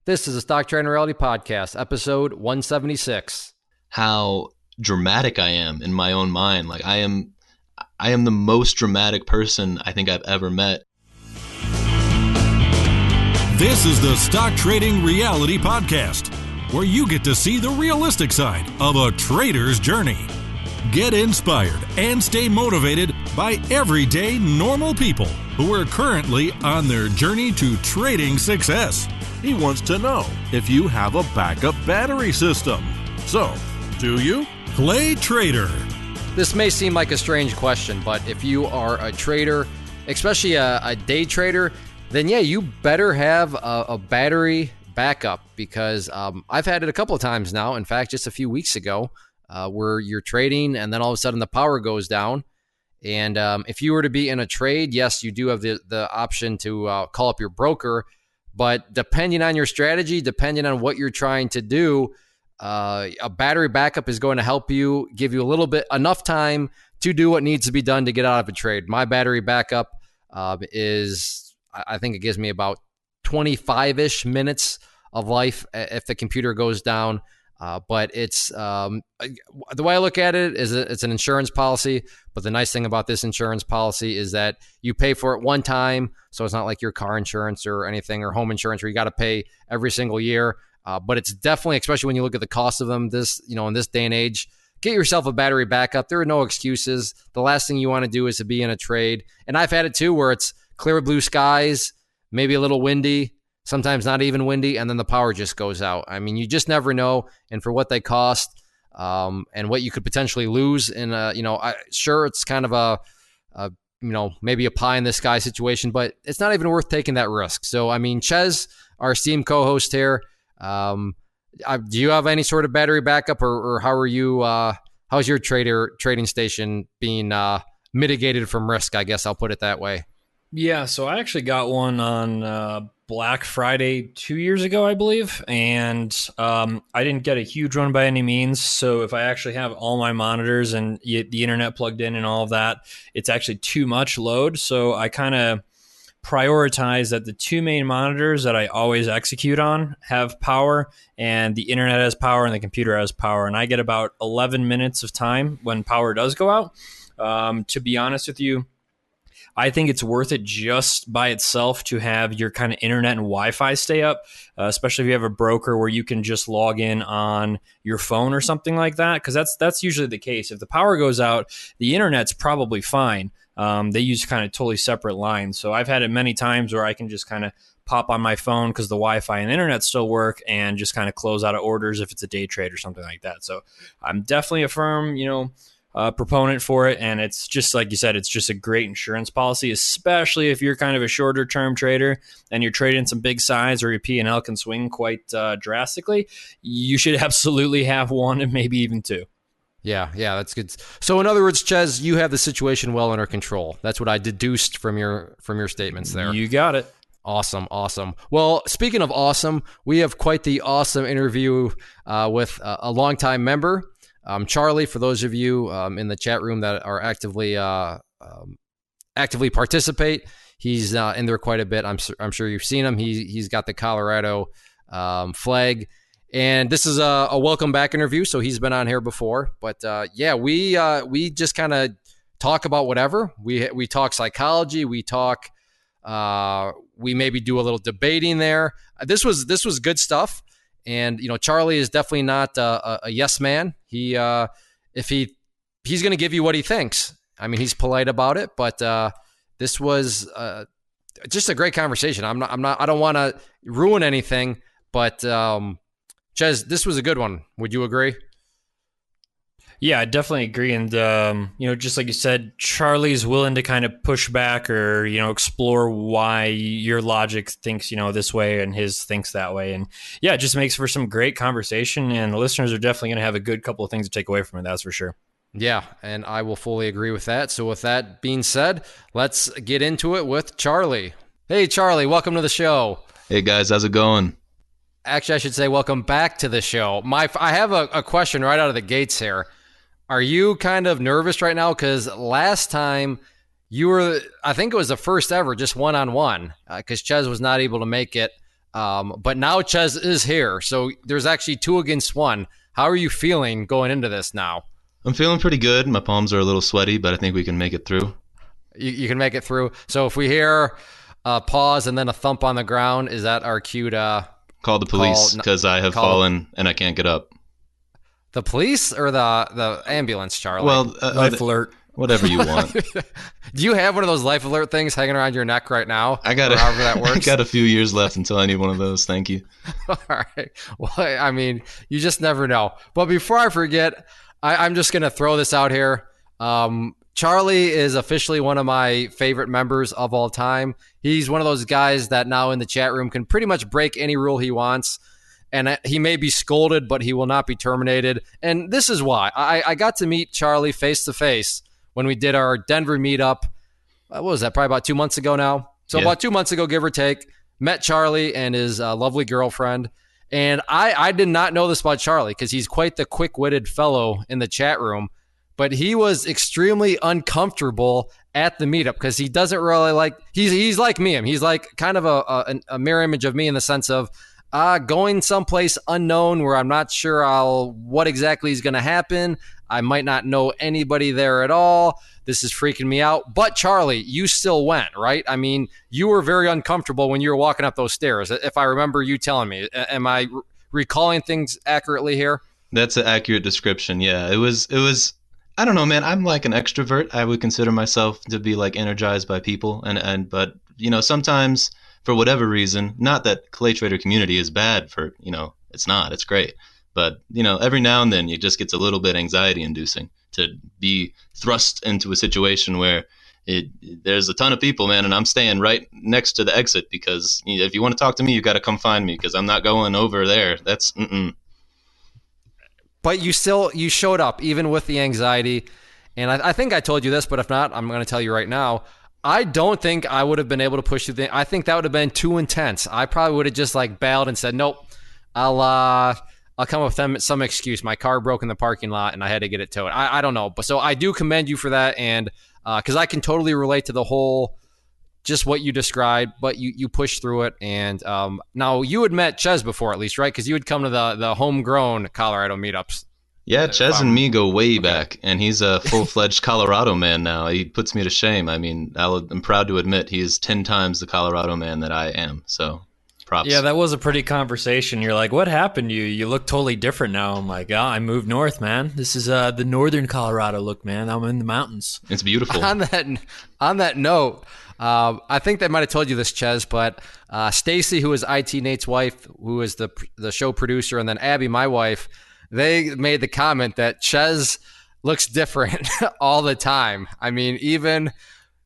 This is a Stock Trading Reality Podcast, episode 176. How dramatic I am in my own mind. Like I am the most dramatic person I think I've ever met. This is the Stock Trading Reality Podcast, where you get to see the realistic side of a trader's journey. Get inspired and stay motivated by everyday normal people who are currently on their journey to trading success. He wants to know if you have a backup battery system. So, do you? Play trader. This may seem like a strange question, but if you are a trader, especially a day trader, then yeah, you better have a battery backup because I've had it a couple of times now. In fact, just a few weeks ago, where you're trading and then all of a sudden the power goes down. And if you were to be in a trade, yes, you do have the option to call up your broker. But depending on your strategy, depending on what you're trying to do, a battery backup is going to help you, give you a little bit, enough time to do what needs to be done to get out of a trade. My battery backup is, I think it gives me about 25-ish minutes of life if the computer goes down. But it's the way I look at it is it's an insurance policy. But the nice thing about this insurance policy is that you pay for it one time. So it's not like your car insurance or anything or home insurance where you got to pay every single year. But it's definitely, especially when you look at the cost of them, in this day and age, get yourself a battery backup. There are no excuses. The last thing you want to do is to be in a trade. And I've had it too, where it's clear blue skies, maybe a little windy, sometimes not even windy, and then the power just goes out. I mean, you just never know. And for what they cost and what you could potentially lose in sure, it's kind of a maybe a pie in the sky situation, but it's not even worth taking that risk. So, I mean, Ches, our esteemed co-host here, do you have any sort of battery backup or how are you, how's your trading station being mitigated from risk? I guess I'll put it that way. Yeah, so I actually got one on Black Friday 2 years ago, I believe, and I didn't get a huge one by any means. So if I actually have all my monitors and the internet plugged in and all of that, it's actually too much load. So I kind of prioritize that the two main monitors that I always execute on have power, and the internet has power and the computer has power. And I get about 11 minutes of time when power does go out. To be honest with you, I think it's worth it just by itself to have your kind of internet and Wi-Fi stay up, especially if you have a broker where you can just log in on your phone or something like that, because that's usually the case. If the power goes out, the internet's probably fine. They use kind of totally separate lines. So I've had it many times where I can just kind of pop on my phone because the Wi-Fi and internet still work and just kind of close out of orders if it's a day trade or something like that. So I'm definitely a firm, proponent for it, and it's just like you said, it's just a great insurance policy, especially if you're kind of a shorter term trader and you're trading some big size or your P&L can swing quite drastically. You should absolutely have one and maybe even two. Yeah, that's good. So in other words, Ches, you have the situation well under control. That's what I deduced from your statements there. You got it. Awesome. Well, speaking of awesome, we have quite the awesome interview with a longtime member. Charlie, for those of you in the chat room that are actively participate, he's in there quite a bit. I'm sure you've seen him. He's got the Colorado flag, and this is a welcome back interview. So he's been on here before, but we just kind of talk about whatever. We talk psychology. We talk. We maybe do a little debating there. This was good stuff. And, Charlie is definitely not a yes man. He's going to give you what he thinks. I mean, he's polite about it, but this was just a great conversation. I don't want to ruin anything, but Ches, this was a good one. Would you agree? Yeah, I definitely agree. And, just like you said, Charlie's willing to kind of push back or, explore why your logic thinks, this way and his thinks that way. And yeah, it just makes for some great conversation. And the listeners are definitely going to have a good couple of things to take away from it. That's for sure. Yeah, and I will fully agree with that. So with that being said, let's get into it with Charlie. Hey, Charlie, welcome to the show. Hey, guys, how's it going? Actually, I should say welcome back to the show. I have a question right out of the gates here. Are you kind of nervous right now? Because last time you were, I think it was the first ever, just one-on-one, because Ches was not able to make it But now Ches is here, so there's actually 2 against 1. How are you feeling going into this now? I'm feeling pretty good. My palms are a little sweaty, but I think we can make it through. You can make it through. So if we hear a pause and then a thump on the ground, is that our cue to call the police because I have fallen and I can't get up? The police or the ambulance, Charlie? Well, life alert. Whatever you want. Do you have one of those life alert things hanging around your neck right now? However that works. I got a few years left until I need one of those. Thank you. All right. Well, I mean, you just never know. But before I forget, I'm just going to throw this out here. Charlie is officially one of my favorite members of all time. He's one of those guys that now in the chat room can pretty much break any rule he wants. And he may be scolded, but he will not be terminated. And this is why. I got to meet Charlie face to face when we did our Denver meetup. What was that? Probably about 2 months ago now. So about 2 months ago, give or take, met Charlie and his lovely girlfriend. And I did not know this about Charlie because he's quite the quick-witted fellow in the chat room. But he was extremely uncomfortable at the meetup because he doesn't really like, he's like me. He's like kind of a mirror image of me in the sense of going someplace unknown where I'm not sure what exactly is going to happen. I might not know anybody there at all. This is freaking me out. But Charlie, you still went, right? I mean, you were very uncomfortable when you were walking up those stairs, if I remember you telling me. Am I recalling things accurately here? That's an accurate description. Yeah, it was. I don't know, man. I'm like an extrovert. I would consider myself to be like energized by people, but sometimes for whatever reason, not that Clay Trader community is bad for it's not. It's great. But, every now and then it just gets a little bit anxiety inducing to be thrust into a situation where there's a ton of people, man, and I'm staying right next to the exit because if you want to talk to me, you got to come find me because I'm not going over there. That's But you showed up even with the anxiety. And I think I told you this, but if not, I'm going to tell you right now. I don't think I would have been able to push through I think that would have been too intense. I probably would have just bailed and said, nope, I'll come up with some excuse. My car broke in the parking lot and I had to get it towed. I don't know. But so I do commend you for that. And because I can totally relate to the whole, just what you described, but you pushed through it. And now you had met Ches before at least, right? Because you would come to the homegrown Colorado meetups. Yeah, Ches and me go way back, and he's a full-fledged Colorado man now. He puts me to shame. I mean, I'm proud to admit he is 10 times the Colorado man that I am. So props. Yeah, that was a pretty conversation. You're like, what happened to you? You look totally different now. I'm like, I moved north, man. This is the northern Colorado look, man. I'm in the mountains. It's beautiful. On that note, I think they might have told you this, Ches, but Stacy, who is IT Nate's wife, who is the show producer, and then Abby, my wife, they made the comment that Ches looks different all the time. I mean, even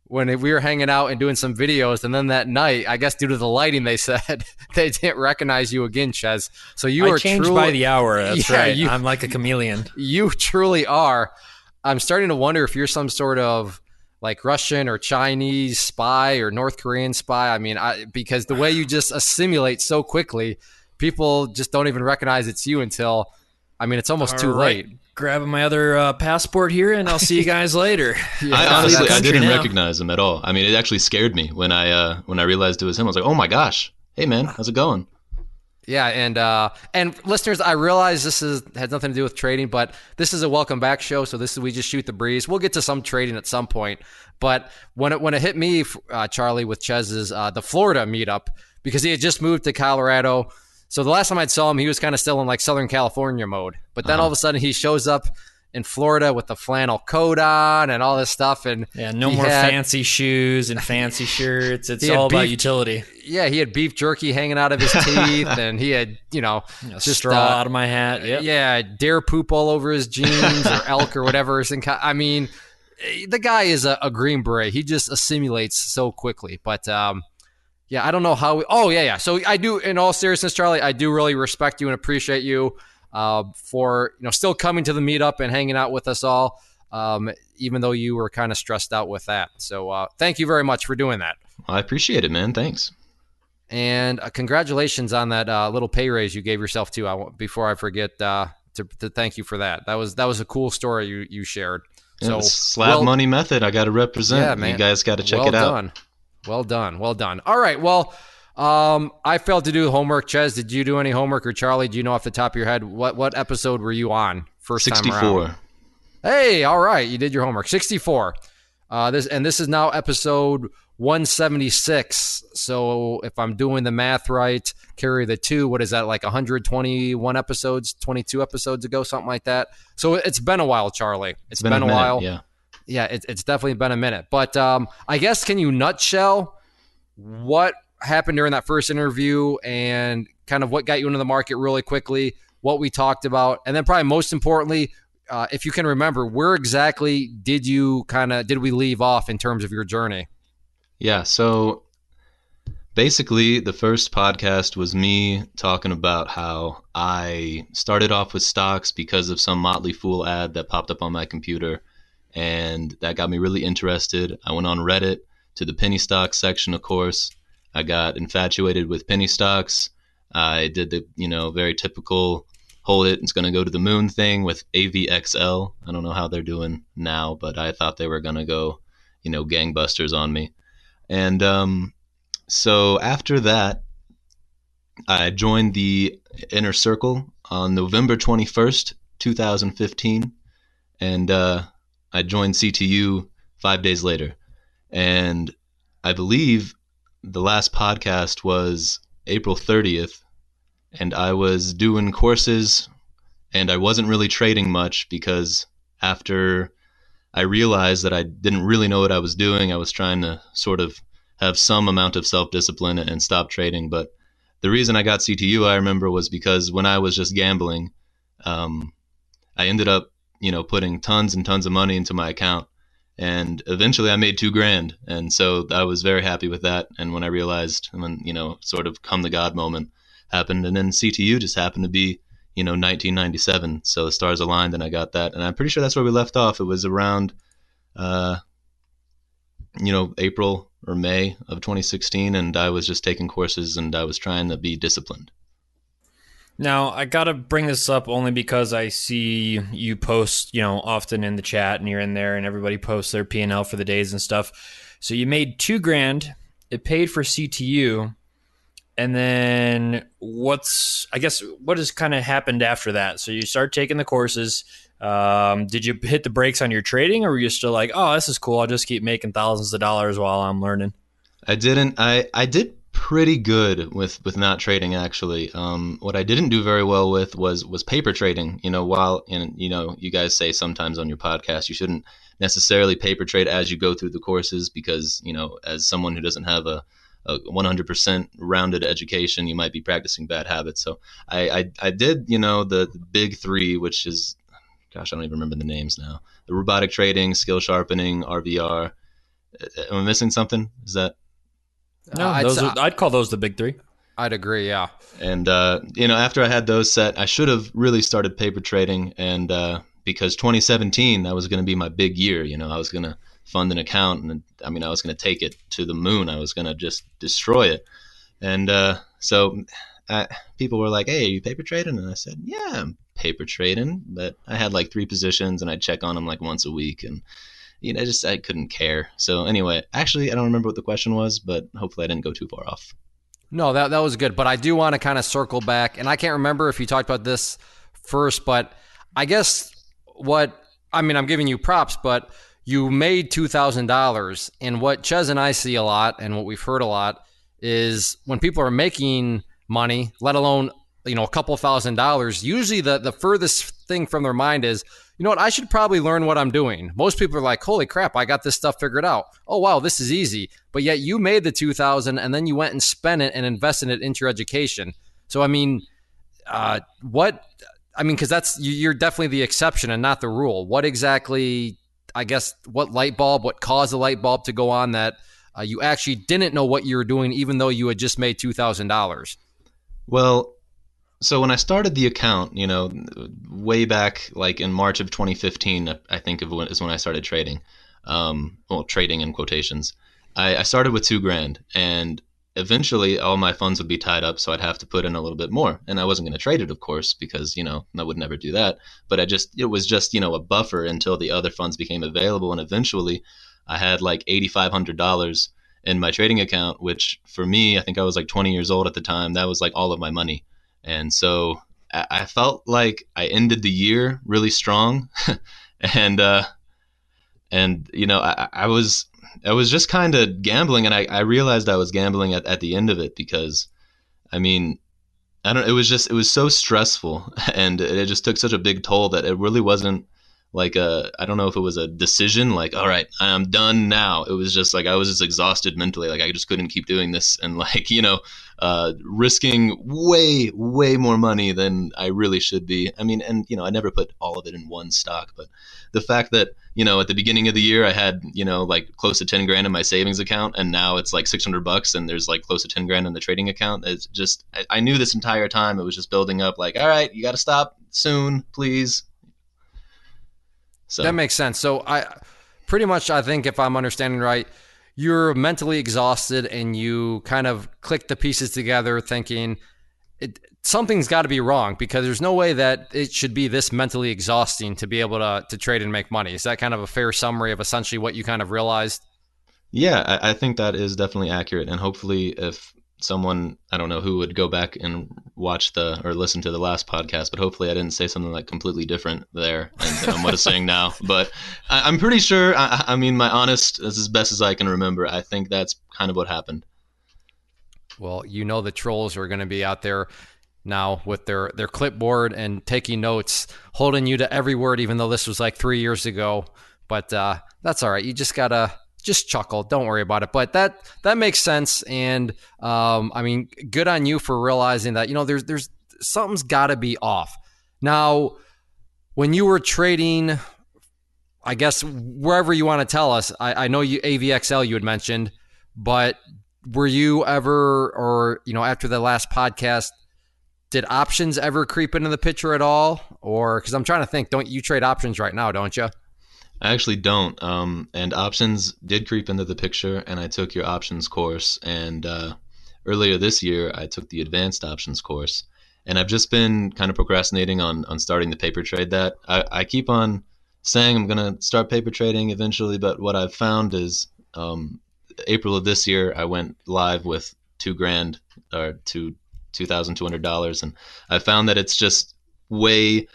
when we were hanging out and doing some videos, and then that night, I guess due to the lighting, they said they didn't recognize you again, Ches. So you are changed truly, by the hour. That's right. I'm like a chameleon. You truly are. I'm starting to wonder if you're some sort of like Russian or Chinese spy or North Korean spy. I mean, because the way you just assimilate so quickly, people just don't even recognize it's you until, I mean, it's almost too late. Grabbing my other passport here, and I'll see you guys later. I didn't recognize him at all. I mean, it actually scared me when I realized it was him. I was like, oh my gosh, hey man, how's it going? Yeah, and listeners, I realize this has nothing to do with trading, but this is a welcome back show, so we just shoot the breeze. We'll get to some trading at some point, but when it hit me, Charlie, with Chez's the Florida meetup, because he had just moved to Colorado. So the last time I saw him, he was kind of still in like Southern California mode. But then all of a sudden he shows up in Florida with the flannel coat on and all this stuff. And no more fancy shoes and fancy shirts. It's all about utility. Yeah, he had beef jerky hanging out of his teeth, and he had, just straw out of my hat. Yep. Yeah, deer poop all over his jeans or elk or whatever. I mean, the guy is a Green Beret. He just assimilates so quickly. But yeah, I don't know how yeah. So I do, in all seriousness, Charlie, I do really respect you and appreciate you for still coming to the meetup and hanging out with us all, even though you were kind of stressed out with that. So thank you very much for doing that. I appreciate it, man. Thanks. And congratulations on that little pay raise you gave yourself too. Before I forget to thank you for that. That was a cool story you shared. Yeah, so slab money method. I got to represent. Yeah, man. You guys got to check it out. Well done. All right. Well, I failed to do homework. Ches, did you do any homework, or Charlie? Do you know off the top of your head what episode were you on first time around? 64. Hey, all right, you did your homework. 64. This is now episode 176. So if I'm doing the math right, carry the 2. What is that, like 121 episodes, 22 episodes ago, something like that? So it's been a while, Charlie. It's been a minute, while. Yeah. Yeah, it's definitely been a minute. But I guess, can you nutshell what happened during that first interview and kind of what got you into the market really quickly, what we talked about, and then probably most importantly, if you can remember, where exactly did we leave off in terms of your journey? Yeah, so basically the first podcast was me talking about how I started off with stocks because of some Motley Fool ad that popped up on my computer, and that got me really interested. I went on Reddit to the penny stocks section, of course. I got infatuated with penny stocks. I did the, very typical hold it, it's going to go to the moon thing with AVXL. I don't know how they're doing now, but I thought they were going to go, gangbusters on me. And so after that, I joined the Inner Circle on November 21st, 2015. And I joined CTU 5 days later. And I believe the last podcast was April 30th, and I was doing courses, and I wasn't really trading much because after I realized that I didn't really know what I was doing, I was trying to sort of have some amount of self-discipline and stop trading. But the reason I got CTU, I remember, was because when I was just gambling, I ended up, putting tons and tons of money into my account. And eventually I made $2,000. And so I was very happy with that. And when I realized, sort of come the God moment happened. And then CTU just happened to be, 1997. So the stars aligned and I got that. And I'm pretty sure that's where we left off. It was around, April or May of 2016. And I was just taking courses and I was trying to be disciplined. Now, I got to bring this up only because I see you post, often in the chat, and you're in there and everybody posts their P&L for the days and stuff. So you made $2,000, it paid for CTU, and then what has kind of happened after that? So you start taking the courses. Did you hit the brakes on your trading, or were you still like, oh, this is cool, I'll just keep making thousands of dollars while I'm learning? I didn't. I did pretty good with not trading, actually. What I didn't do very well with was paper trading. You guys say sometimes on your podcast you shouldn't necessarily paper trade as you go through the courses because, as someone who doesn't have a 100% rounded education, you might be practicing bad habits. So I did, the big 3, which is, gosh, I don't even remember the names now. The robotic trading, skill sharpening, RVR. Am I missing something? Is that? No, I'd call those the big 3. I'd agree, yeah. And, after I had those set, I should have really started paper trading. And because 2017, that was going to be my big year. I was going to fund an account. And I was going to take it to the moon. I was going to just destroy it. And so people were like, hey, are you paper trading? And I said, yeah, I'm paper trading. But I had like 3 positions and I'd check on them like once a week. And I couldn't care. So anyway, actually, I don't remember what the question was, but hopefully I didn't go too far off. No, that was good. But I do want to kind of circle back, and I can't remember if you talked about this first, but I guess I'm giving you props, but you made $2,000, and what Ches and I see a lot, and what we've heard a lot, is when people are making money, let alone a couple $1,000s, usually the furthest thing from their mind is, you know what, I should probably learn what I'm doing. Most people are like, holy crap, I got this stuff figured out. Oh, wow, this is easy. But yet you made the $2,000 and then you went and spent it and invested it into your education. So, because you're definitely the exception and not the rule. What exactly, what light bulb, what caused the light bulb to go on that you actually didn't know what you were doing, even though you had just made $2,000? Well, so when I started the account, way back like in March of 2015, I think is when I started trading. Trading in quotations. I started with $2,000, and eventually all my funds would be tied up, so I'd have to put in a little bit more. And I wasn't going to trade it, of course, because I would never do that. But it was just a buffer until the other funds became available, and eventually I had like $8,500, in my trading account, which for me, I think I was like 20 years old at the time. That was like all of my money. And so I felt like I ended the year really strong. and, I was just kind of gambling, and I realized I was gambling at the end of it because, I mean, it was so stressful and it just took such a big toll that it really wasn't like I don't know if it was a decision like, all right, I'm done now. It was just like, I was just exhausted mentally. Like I just couldn't keep doing this. And like, risking way, way more money than I really should be. I mean, and, I never put all of it in one stock, but the fact that, at the beginning of the year I had, like close to 10 grand in my savings account, and now it's like $600 and there's like close to 10 grand in the trading account. It's just, I knew this entire time it was just building up like, all right, you got to stop soon, please. So that makes sense. So I think if I'm understanding right, you're mentally exhausted and you kind of click the pieces together thinking something's got to be wrong, because there's no way that it should be this mentally exhausting to be able to trade and make money. Is that kind of a fair summary of essentially what you kind of realized? Yeah, I think that is definitely accurate. And hopefully if someone, I don't know who would go back and watch or listen to the last podcast, but hopefully I didn't say something like completely different there than what I'm saying now. But I'm pretty sure, I mean, my honest, as best as I can remember, I think that's kind of what happened. Well, the trolls are going to be out there now with their clipboard and taking notes, holding you to every word, even though this was like 3 years ago. But that's all right. You just got to just chuckle. Don't worry about it. But that makes sense. And I mean, good on you for realizing that, there's something's got to be off. Now, when you were trading, I guess wherever you want to tell us, I know you AVXL you had mentioned, but were you ever, or, after the last podcast, did options ever creep into the picture at all? Or, because I'm trying to think, don't you trade options right now, don't you? I actually don't. And options did creep into the picture, and I took your options course. And earlier this year, I took the advanced options course. And I've just been kind of procrastinating on starting the paper trade that. I keep on saying I'm going to start paper trading eventually, but what I've found is April of this year, I went live with $2,000 or $2,200. And I found that it's just way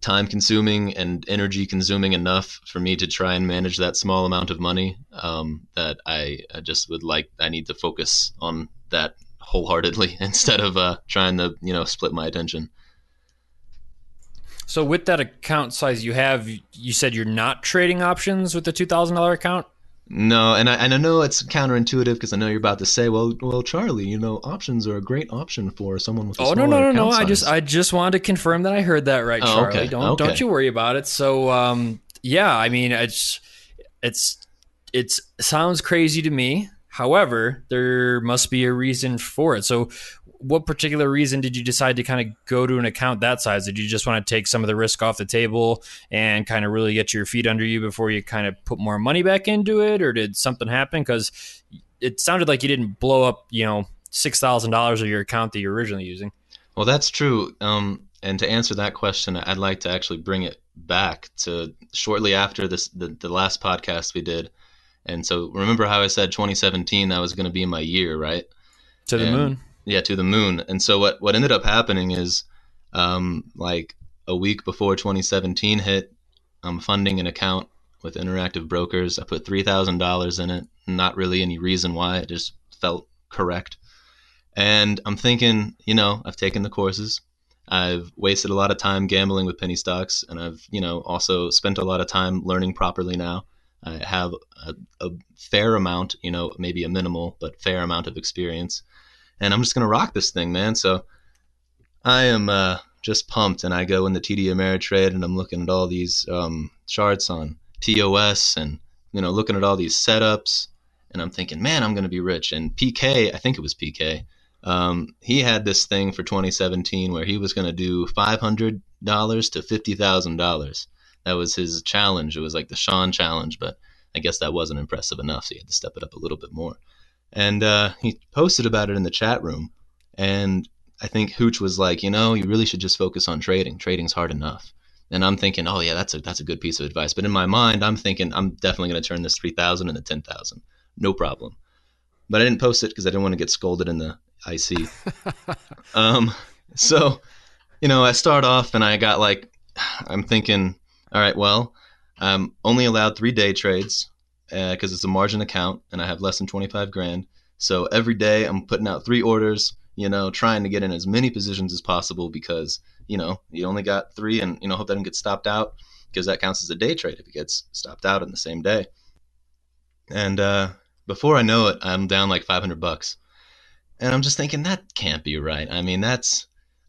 time consuming and energy consuming enough for me to try and manage that small amount of money, that I just I need to focus on that wholeheartedly instead of trying to, split my attention. So with that account size you have, you said you're not trading options with the $2,000 account? No, and I know it's counterintuitive because I know you're about to say, well, Charlie, options are a great option for someone with a smaller account size. I just wanted to confirm that I heard that right, Charlie. Okay. Don't you worry about it. So, yeah, I mean, it sounds crazy to me. However, there must be a reason for it. So what particular reason did you decide to kind of go to an account that size? Did you just want to take some of the risk off the table and kind of really get your feet under you before you kind of put more money back into it? Or did something happen? Because it sounded like you didn't blow up, $6,000 of your account that you're originally using. Well, that's true. And to answer that question, I'd like to actually bring it back to shortly after the last podcast we did. And so remember how I said 2017, that was going to be my year, right? To the moon. Yeah, to the moon. And so what ended up happening is, like a week before 2017 hit, I'm funding an account with Interactive Brokers. I put $3,000 in it. Not really any reason why. It just felt correct. And I'm thinking, I've taken the courses. I've wasted a lot of time gambling with penny stocks, and I've, also spent a lot of time learning properly now. I have a fair amount, maybe a minimal, but fair amount of experience. And I'm just going to rock this thing, man. So I am just pumped. And I go in the TD Ameritrade and I'm looking at all these charts on POS and, looking at all these setups. And I'm thinking, man, I'm going to be rich. And PK, I think it was PK, he had this thing for 2017 where he was going to do $500 to $50,000. That was his challenge. It was like the Sean challenge, but I guess that wasn't impressive enough. So he had to step it up a little bit more. And he posted about it in the chat room. And I think Hooch was like, you really should just focus on trading. Trading's hard enough. And I'm thinking, oh, yeah, that's a good piece of advice. But in my mind, I'm thinking I'm definitely going to turn this 3,000 into 10,000. No problem. but I didn't post it because I didn't want to get scolded in the IC. So, I start off and I got I'm thinking, all right, well, I'm only allowed 3 day trades because it's a margin account and I have less than 25 grand. So every day I'm putting out 3 orders, trying to get in as many positions as possible because, you only got 3 and, hope that doesn't get stopped out because that counts as a day trade if it gets stopped out in the same day. And before I know it, I'm down like $500. And I'm just thinking that can't be right. I mean,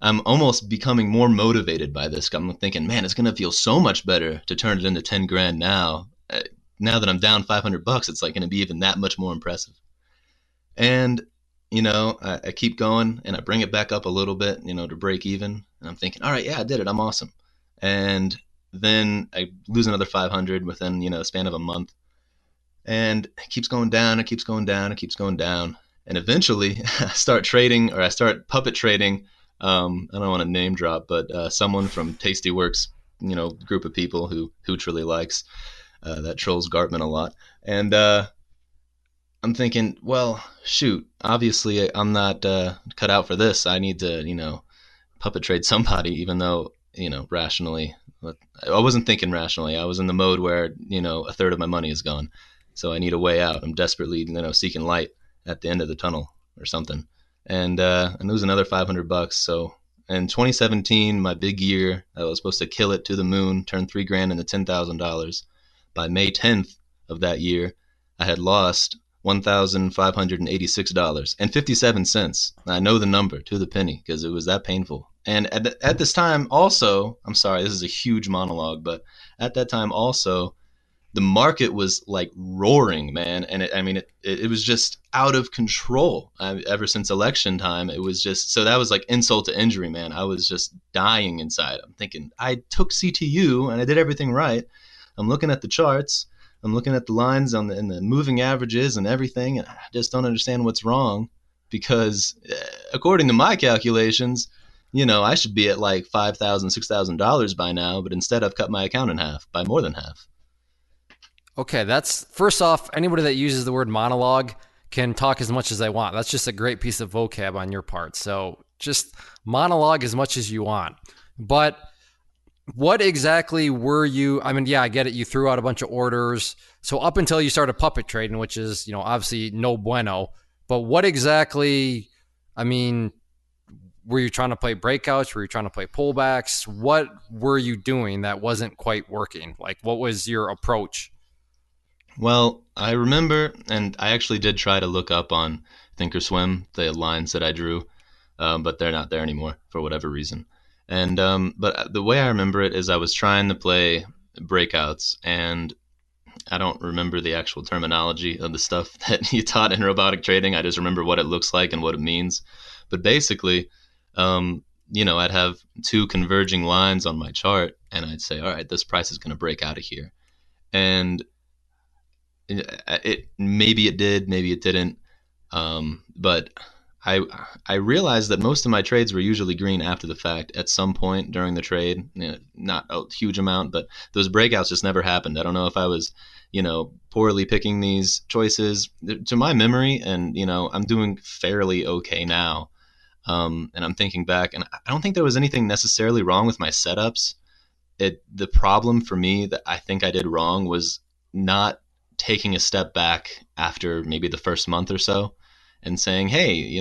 I'm almost becoming more motivated by this. I'm thinking, man, it's going to feel so much better to turn it into 10 grand now. Now that I'm down $500, it's like going to be even that much more impressive. And, I keep going and I bring it back up a little bit, to break even. And I'm thinking, all right, yeah, I did it. I'm awesome. And then I lose another 500 within, the span of a month. And it keeps going down. It keeps going down. It keeps going down. And eventually I start puppet trading. I don't want to name drop, but someone from Tasty Works, group of people who truly likes that trolls Gartman a lot. And I'm thinking, well, shoot, obviously I'm not cut out for this. I need to, puppet trade somebody, even though, rationally, I wasn't thinking rationally. I was in the mode where, a third of my money is gone. So I need a way out. I'm desperately, seeking light at the end of the tunnel or something. And lose another $500. So in 2017, my big year, I was supposed to kill it to the moon, turn $3,000 into $10,000. By May 10th of that year, I had lost $1,586.57. I know the number to the penny because it was that painful. And at this time also, I'm sorry, this is a huge monologue, but at that time also, the market was like roaring, man. And it was just out of control. Ever since election time, it was just, so that was like insult to injury, man. I was just dying inside. I'm thinking, I took CTU and I did everything right. I'm looking at the charts. I'm looking at the lines and the moving averages and everything. And I just don't understand what's wrong because according to my calculations, I should be at like $5,000, $6,000 by now. But instead I've cut my account in half, by more than half. Okay, that's first off, anybody that uses the word monologue can talk as much as they want. That's just a great piece of vocab on your part. So just monologue as much as you want. But what exactly were you? I mean, yeah, I get it. You threw out a bunch of orders. So up until you started puppet trading, which is, obviously no bueno. But what exactly, were you trying to play breakouts? Were you trying to play pullbacks? What were you doing that wasn't quite working? Like, what was your approach? Well, I remember, and I actually did try to look up on Thinkorswim the lines that I drew, but they're not there anymore for whatever reason. And but the way I remember it is I was trying to play breakouts, and I don't remember the actual terminology of the stuff that you taught in robotic trading. I just remember what it looks like and what it means. But basically, I'd have 2 converging lines on my chart, and I'd say, all right, this price is going to break out of here. And maybe it did, maybe it didn't. But I realized that most of my trades were usually green after the fact at some point during the trade. Not a huge amount, but those breakouts just never happened. I don't know if I was, poorly picking these choices. To my memory, and I'm doing fairly okay now. And I'm thinking back, and I don't think there was anything necessarily wrong with my setups. The problem for me that I think I did wrong was not taking a step back after maybe the first month or so and saying, hey,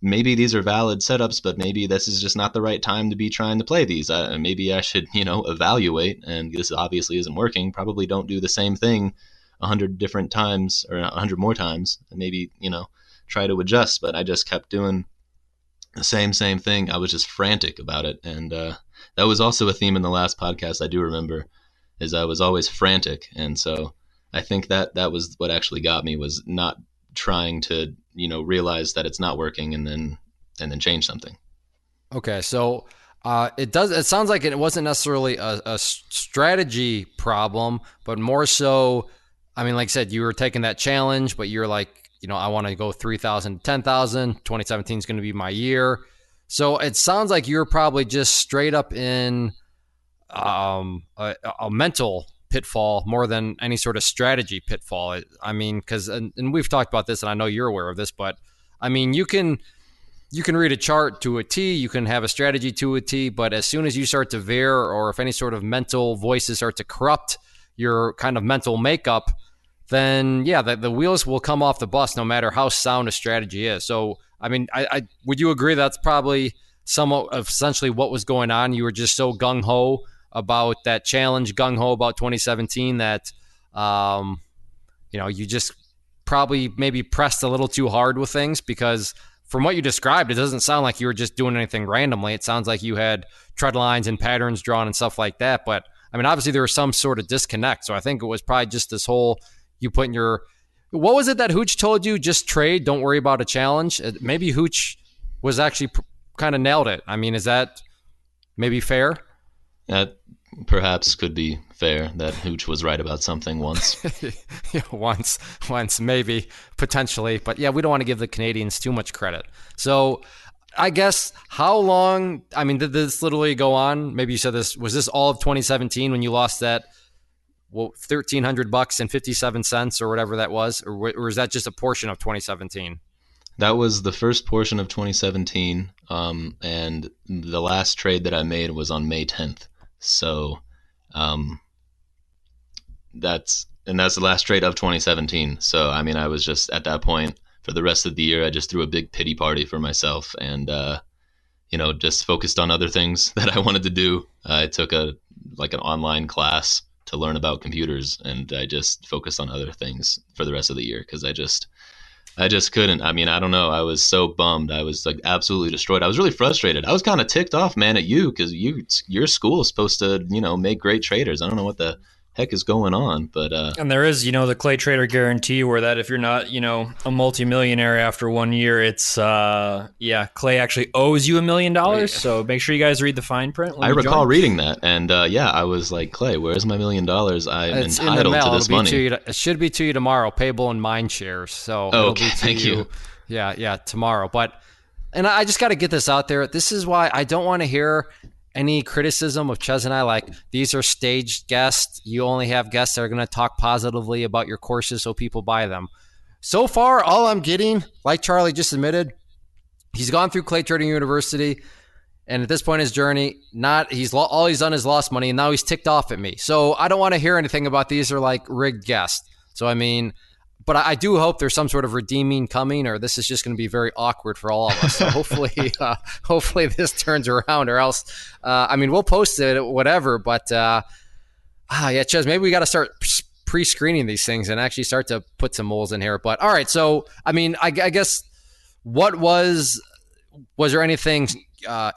maybe these are valid setups, but maybe this is just not the right time to be trying to play these. Maybe I should, evaluate, and this obviously isn't working. Probably don't do the same thing 100 different times or 100 more times and maybe, try to adjust. But I just kept doing the same thing. I was just frantic about it. And that was also a theme in the last podcast I do remember, is I was always frantic. And so I think that was what actually got me, was not trying to, realize that it's not working and then change something. Okay. So it sounds like it wasn't necessarily a strategy problem, but more so, like I said, you were taking that challenge, but you're like, I want to go 3,000 to 10,000. 2017 is going to be my year. So it sounds like you're probably just straight up in a mental pitfall more than any sort of strategy pitfall. I mean, because and we've talked about this, and I know you're aware of this, but I mean, you can read a chart to a T, you can have a strategy to a T, but as soon as you start to veer, or if any sort of mental voices start to corrupt your kind of mental makeup, then yeah, the wheels will come off the bus no matter how sound a strategy is. So, I mean, I would you agree that's probably somewhat of essentially what was going on? You were just so gung-ho about that challenge, gung-ho about 2017 that, you just probably maybe pressed a little too hard with things, because from what you described, it doesn't sound like you were just doing anything randomly. It sounds like you had tread lines and patterns drawn and stuff like that. But I mean, obviously there was some sort of disconnect. So I think it was probably just this whole, you put in your, what was it that Hooch told you? Just trade, don't worry about a challenge. Maybe Hooch was actually kind of nailed it. I mean, is that maybe fair? That perhaps could be fair, that Hooch was right about something once. Yeah, once, maybe, potentially. But yeah, we don't want to give the Canadians too much credit. So I guess how long, I mean, did this literally go on? Maybe you said this, was this all of 2017 when you lost that, well, $1,300 and 57 cents or whatever that was? Or is that just a portion of 2017? That was the first portion of 2017. And the last trade that I made was on May 10th. So that's the last trade of 2017. So, I mean, I was just at that point for the rest of the year, I just threw a big pity party for myself and, just focused on other things that I wanted to do. I took an online class to learn about computers, and I just focused on other things for the rest of the year because I just couldn't. I mean, I don't know. I was so bummed. I was like absolutely destroyed. I was really frustrated. I was kind of ticked off, man, at you because your school is supposed to, make great traders. I don't know what the heck is going on, but and there is, the Clay Trader guarantee, where that if you're not, a multimillionaire after 1 year, it's Clay actually owes you $1 million. So make sure you guys read the fine print. I recall reading that, and I was like, Clay, where's my $1 million? I'm entitled to this money. It should be to you tomorrow, payable in mine shares. So okay, thank you. Yeah, tomorrow. And I just got to get this out there. This is why I don't want to hear any criticism of Ches and I, like, these are staged guests. You only have guests that are going to talk positively about your courses so people buy them. So far, all I'm getting, like Charlie just admitted, he's gone through Clay Trading University, and at this point in his journey, all he's done is lost money, and now he's ticked off at me. So I don't want to hear anything about these are like rigged guests. So I mean, but I do hope there's some sort of redeeming coming, or this is just going to be very awkward for all of us. So hopefully this turns around, or else, we'll post it, whatever. But Ches, maybe we got to start pre-screening these things and actually start to put some moles in here. But all right, so I mean, I guess what was there anything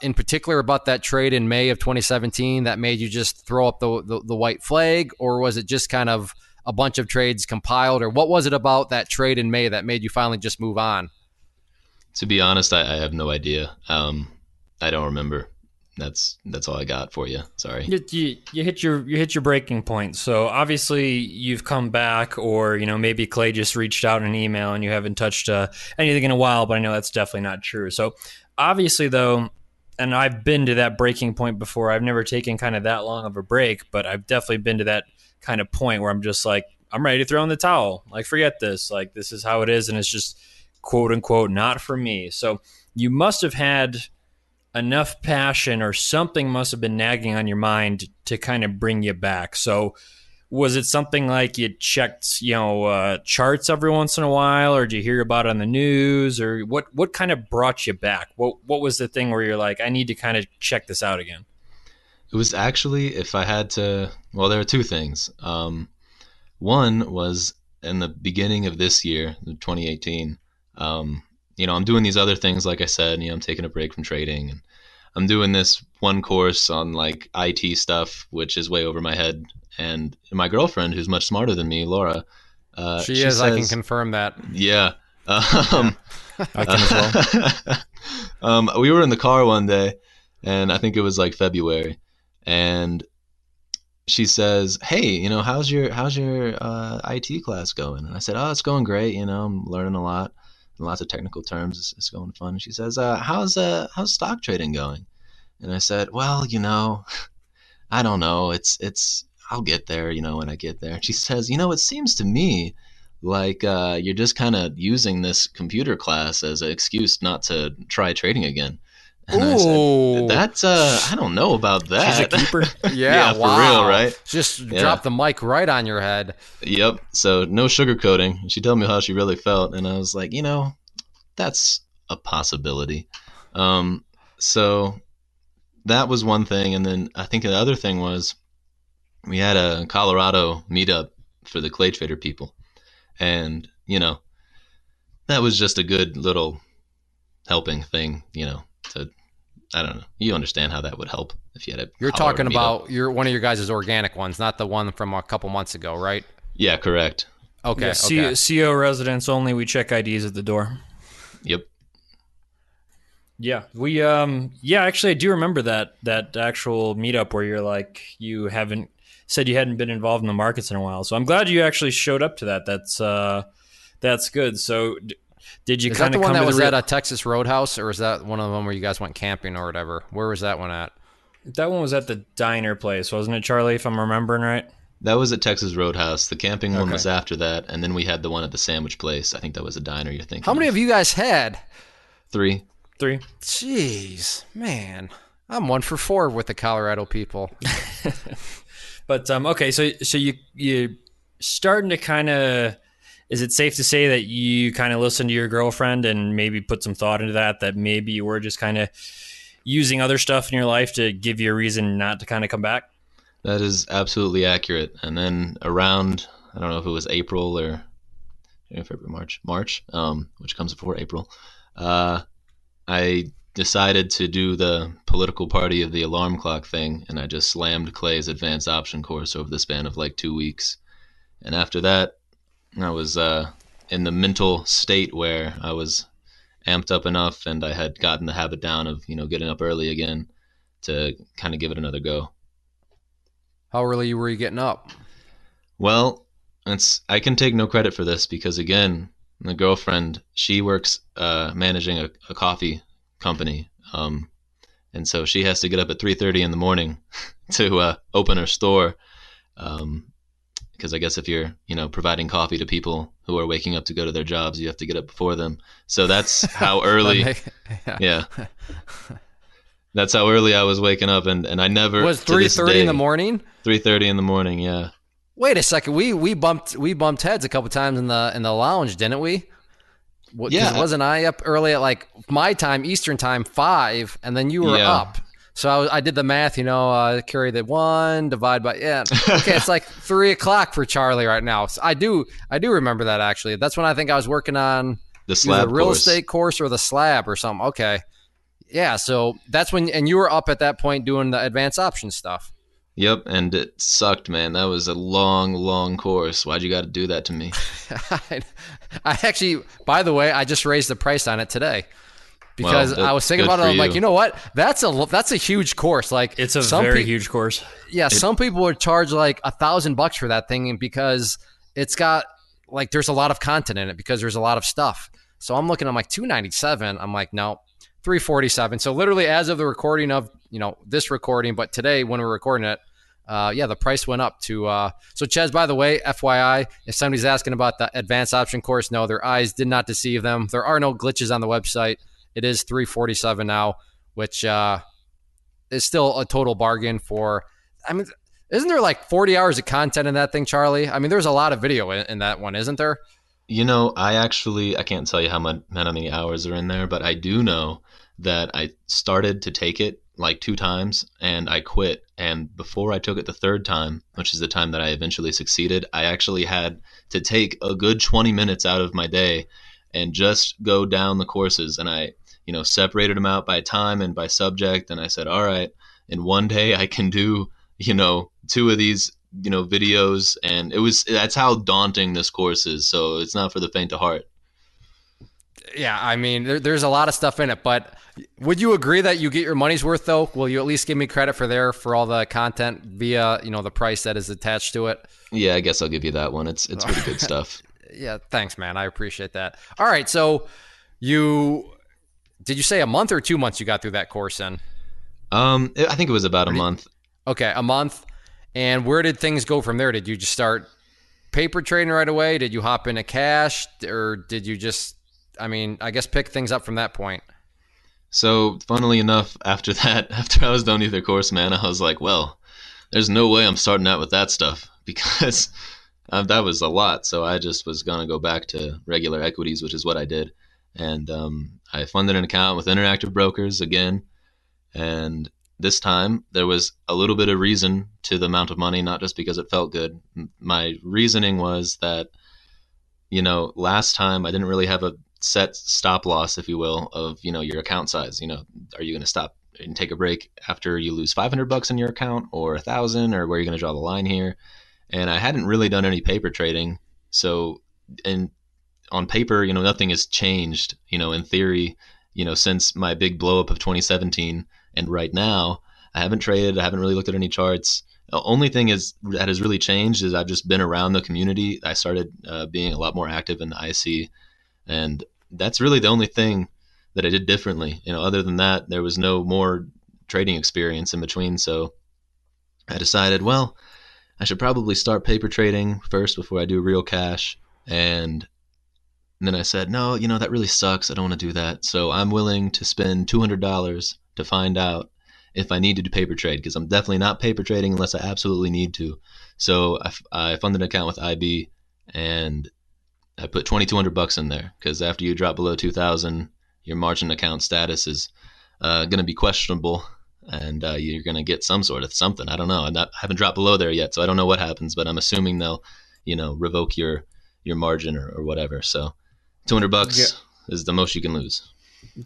in particular about that trade in May of 2017 that made you just throw up the white flag, or was it just kind of a bunch of trades compiled, or what was it about that trade in May that made you finally just move on? To be honest, I have no idea. I don't remember. That's all I got for you. Sorry. You hit your breaking point. So obviously you've come back, or maybe Clay just reached out in an email and you haven't touched anything in a while. But I know that's definitely not true. So obviously though, and I've been to that breaking point before. I've never taken kind of that long of a break, but I've definitely been to that kind of point where I'm just like, I'm ready to throw in the towel. Like, forget this. Like, this is how it is, and it's just quote unquote not for me. So you must have had enough passion, or something must have been nagging on your mind to kind of bring you back. So was it something like you checked, charts every once in a while, or did you hear about it on the news, or what kind of brought you back? What was the thing where you're like, I need to kind of check this out again? It was actually, if I had to, well, there are two things. One was in the beginning of this year, 2018. I'm doing these other things, like I said, I'm taking a break from trading, and I'm doing this one course on like IT stuff, which is way over my head. And my girlfriend, who's much smarter than me, Laura, she says, I can confirm that. Yeah. I can as well. We were in the car one day, and I think it was like February. And she says, hey, how's your IT class going? And I said, oh, it's going great. I'm learning a lot, lots of technical terms. It's going fun. And she says, how's stock trading going? And I said, well, I don't know. I'll get there, when I get there. And she says, it seems to me like you're just kind of using this computer class as an excuse not to try trading again. And I said, that's, I don't know about that. She's a keeper. Yeah, for wow. real, right? Just drop the mic right on your head. Yep. So no sugarcoating. She told me how she really felt. And I was like, that's a possibility. So that was one thing. And then I think the other thing was we had a Colorado meetup for the clay trader people. And, that was just a good little helping thing, I don't know. You understand how that would help if you had a You're Colorado talking meetup. about one of your guys' organic ones, not the one from a couple months ago, right? Yeah, correct. Okay. Yeah, CO residents only. We check IDs at the door. Yep. Yeah, we actually I do remember that actual meetup where you're like you hadn't been involved in the markets in a while. So I'm glad you actually showed up to that. That's good. So did you kind of come to the one that was at a Texas Roadhouse, or is that one of them where you guys went camping or whatever? Where was that one at? That one was at the diner place, wasn't it, Charlie, if I'm remembering right? That was at Texas Roadhouse. The camping one was after that, and then we had the one at the sandwich place. I think that was a diner you're thinking. How many of you guys had? 3. Jeez, man. I'm 1 for 4 with the Colorado people. But okay, so you starting to kind of, is it safe to say that you kind of listened to your girlfriend and maybe put some thought into that maybe you were just kind of using other stuff in your life to give you a reason not to kind of come back? That is absolutely accurate. And then around, I don't know if it was April or February, March, which comes before April, I decided to do the political party of the alarm clock thing, and I just slammed Clay's advanced option course over the span of like 2 weeks. And after that, I was in the mental state where I was amped up enough, and I had gotten the habit down of getting up early again to kind of give it another go. How early were you getting up? Well, I can take no credit for this because, again, my girlfriend, she works managing a coffee company, and so she has to get up at 3:30 in the morning to open her store. Because I guess if you're, providing coffee to people who are waking up to go to their jobs, you have to get up before them. So that's how early. Yeah. That's how early I was waking up, and I never was 3:30 in the morning. 3:30 in the morning, yeah. Wait a second, we bumped heads a couple times in the lounge, didn't we? Yeah. Wasn't I up early at like my time, Eastern time, 5, and then you were up. So I did the math, carry the 1, divide by, okay, it's like 3 o'clock for Charlie right now. So I do remember that, actually. That's when I think I was working on the slab the real course. estate course or the slab or something. Okay. Yeah, so that's when, and you were up at that point doing the advanced option stuff. Yep, and it sucked, man. That was a long, long course. Why'd you got to do that to me? I actually, by the way, I just raised the price on it today. Because I was thinking about it, I'm like, you know what? That's a huge course. Like, it's a very huge course. Yeah, some people would charge like $1,000 for that thing, and because it's got like there's a lot of content in it because there's a lot of stuff. So I'm looking, I'm like $297. I'm like, no, $347. So literally, as of the recording of this recording, but today when we're recording it, the price went up to. So Ches, by the way, FYI, if somebody's asking about the advanced option course, no, their eyes did not deceive them. There are no glitches on the website. It is $347 now, which is still a total bargain for. I mean, isn't there like 40 hours of content in that thing, Charlie? I mean, there's a lot of video in that one, isn't there? I can't tell you how many hours are in there, but I do know that I started to take it like 2 times and I quit. And before I took it the 3rd time, which is the time that I eventually succeeded, I actually had to take a good 20 minutes out of my day and just go down the courses. And I, separated them out by time and by subject. And I said, all right, in one day I can do, 2 of these, videos. And that's how daunting this course is. So it's not for the faint of heart. Yeah, I mean, there's a lot of stuff in it, but would you agree that you get your money's worth, though? Will you at least give me credit for all the content via, the price that is attached to it? Yeah, I guess I'll give you that one. It's pretty good stuff. Yeah, thanks, man. I appreciate that. All right, so did you say a month or 2 months you got through that course in? I think it was about a month. Okay, a month. And where did things go from there? Did you just start paper trading right away? Did you hop into cash, or did you just, I guess pick things up from that point? So, funnily enough, after I was done with the course, man, I was like, well, there's no way I'm starting out with that stuff because that was a lot. So I just was going to go back to regular equities, which is what I did. And I funded an account with Interactive Brokers again. And this time there was a little bit of reason to the amount of money, not just because it felt good. My reasoning was that, last time I didn't really have a set stop loss, if you will, of, your account size. Are you going to stop and take a break after you lose $500 in your account or 1,000, or where are you going to draw the line here? And I hadn't really done any paper trading. So, and on paper, nothing has changed, in theory, since my big blow up of 2017. And right now I haven't traded. I haven't really looked at any charts. The only thing that has really changed is I've just been around the community. I started being a lot more active in the IC, and that's really the only thing that I did differently. Other than that, there was no more trading experience in between. So I decided, well, I should probably start paper trading first before I do real cash. And then I said, no, that really sucks. I don't want to do that. So I'm willing to spend $200 to find out if I need to do paper trade, because I'm definitely not paper trading unless I absolutely need to. So I funded an account with IB, and I put $2,200 in there, because after you drop below 2,000, your margin account status is going to be questionable, and you're going to get some sort of something. I don't know. I haven't dropped below there yet, so I don't know what happens, but I'm assuming they'll, revoke your margin or whatever. So $200 is the most you can lose.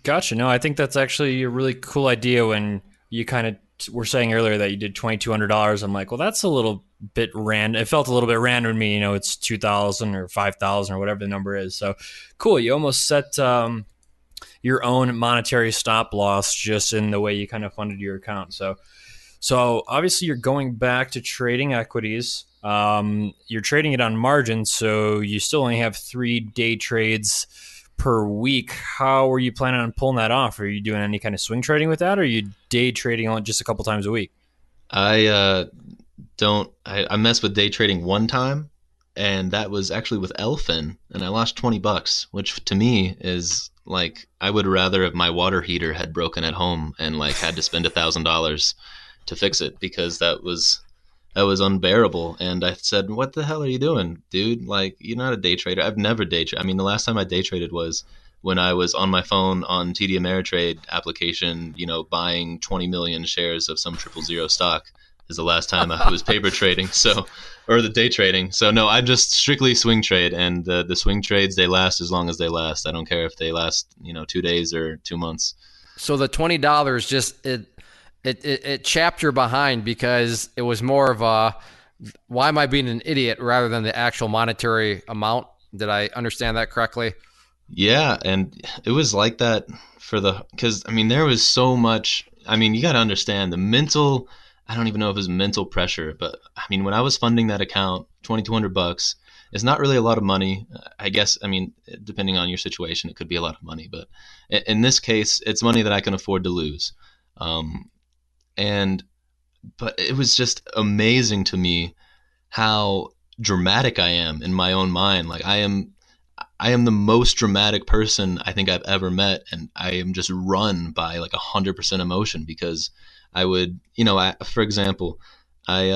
Gotcha. No, I think that's actually a really cool idea. When you kind of were saying earlier that you did $2,200, I'm like, well, that's a little bit random. It felt a little bit random to me. It's 2,000 or 5,000 or whatever the number is. So cool. You almost set your own monetary stop loss just in the way you kind of funded your account. So obviously you're going back to trading equities. You're trading it on margin, so you still only have 3 day trades per week. How are you planning on pulling that off? Are you doing any kind of swing trading with that, or are you day trading on just a couple times a week? I messed with day trading one time, and that was actually with Elfin, and I lost $20, which to me is like, I would rather if my water heater had broken at home and had to spend $1,000 to fix it, because that was unbearable. And I said, what the hell are you doing, dude? You're not a day trader. I've never day traded. The last time I day traded was when I was on my phone on TD Ameritrade application, buying 20 million shares of some 000 stock is the last time I was paper trading. Or the day trading. So no, I just strictly swing trade, and the swing trades, they last as long as they last. I don't care if they last, 2 days or 2 months. So the $20 just, it chapped your behind, because it was more of a, why am I being an idiot, rather than the actual monetary amount. Did I understand that correctly? Yeah, and it was like that because there was so much. You got to understand the mental, I don't even know if it was mental pressure, but when I was funding that account, $2,200 is not really a lot of money. I guess, depending on your situation, it could be a lot of money, but in this case, it's money that I can afford to lose. But it was just amazing to me how dramatic I am in my own mind. I am the most dramatic person I think I've ever met, and I am just run by 100% emotion, because I would, for example, I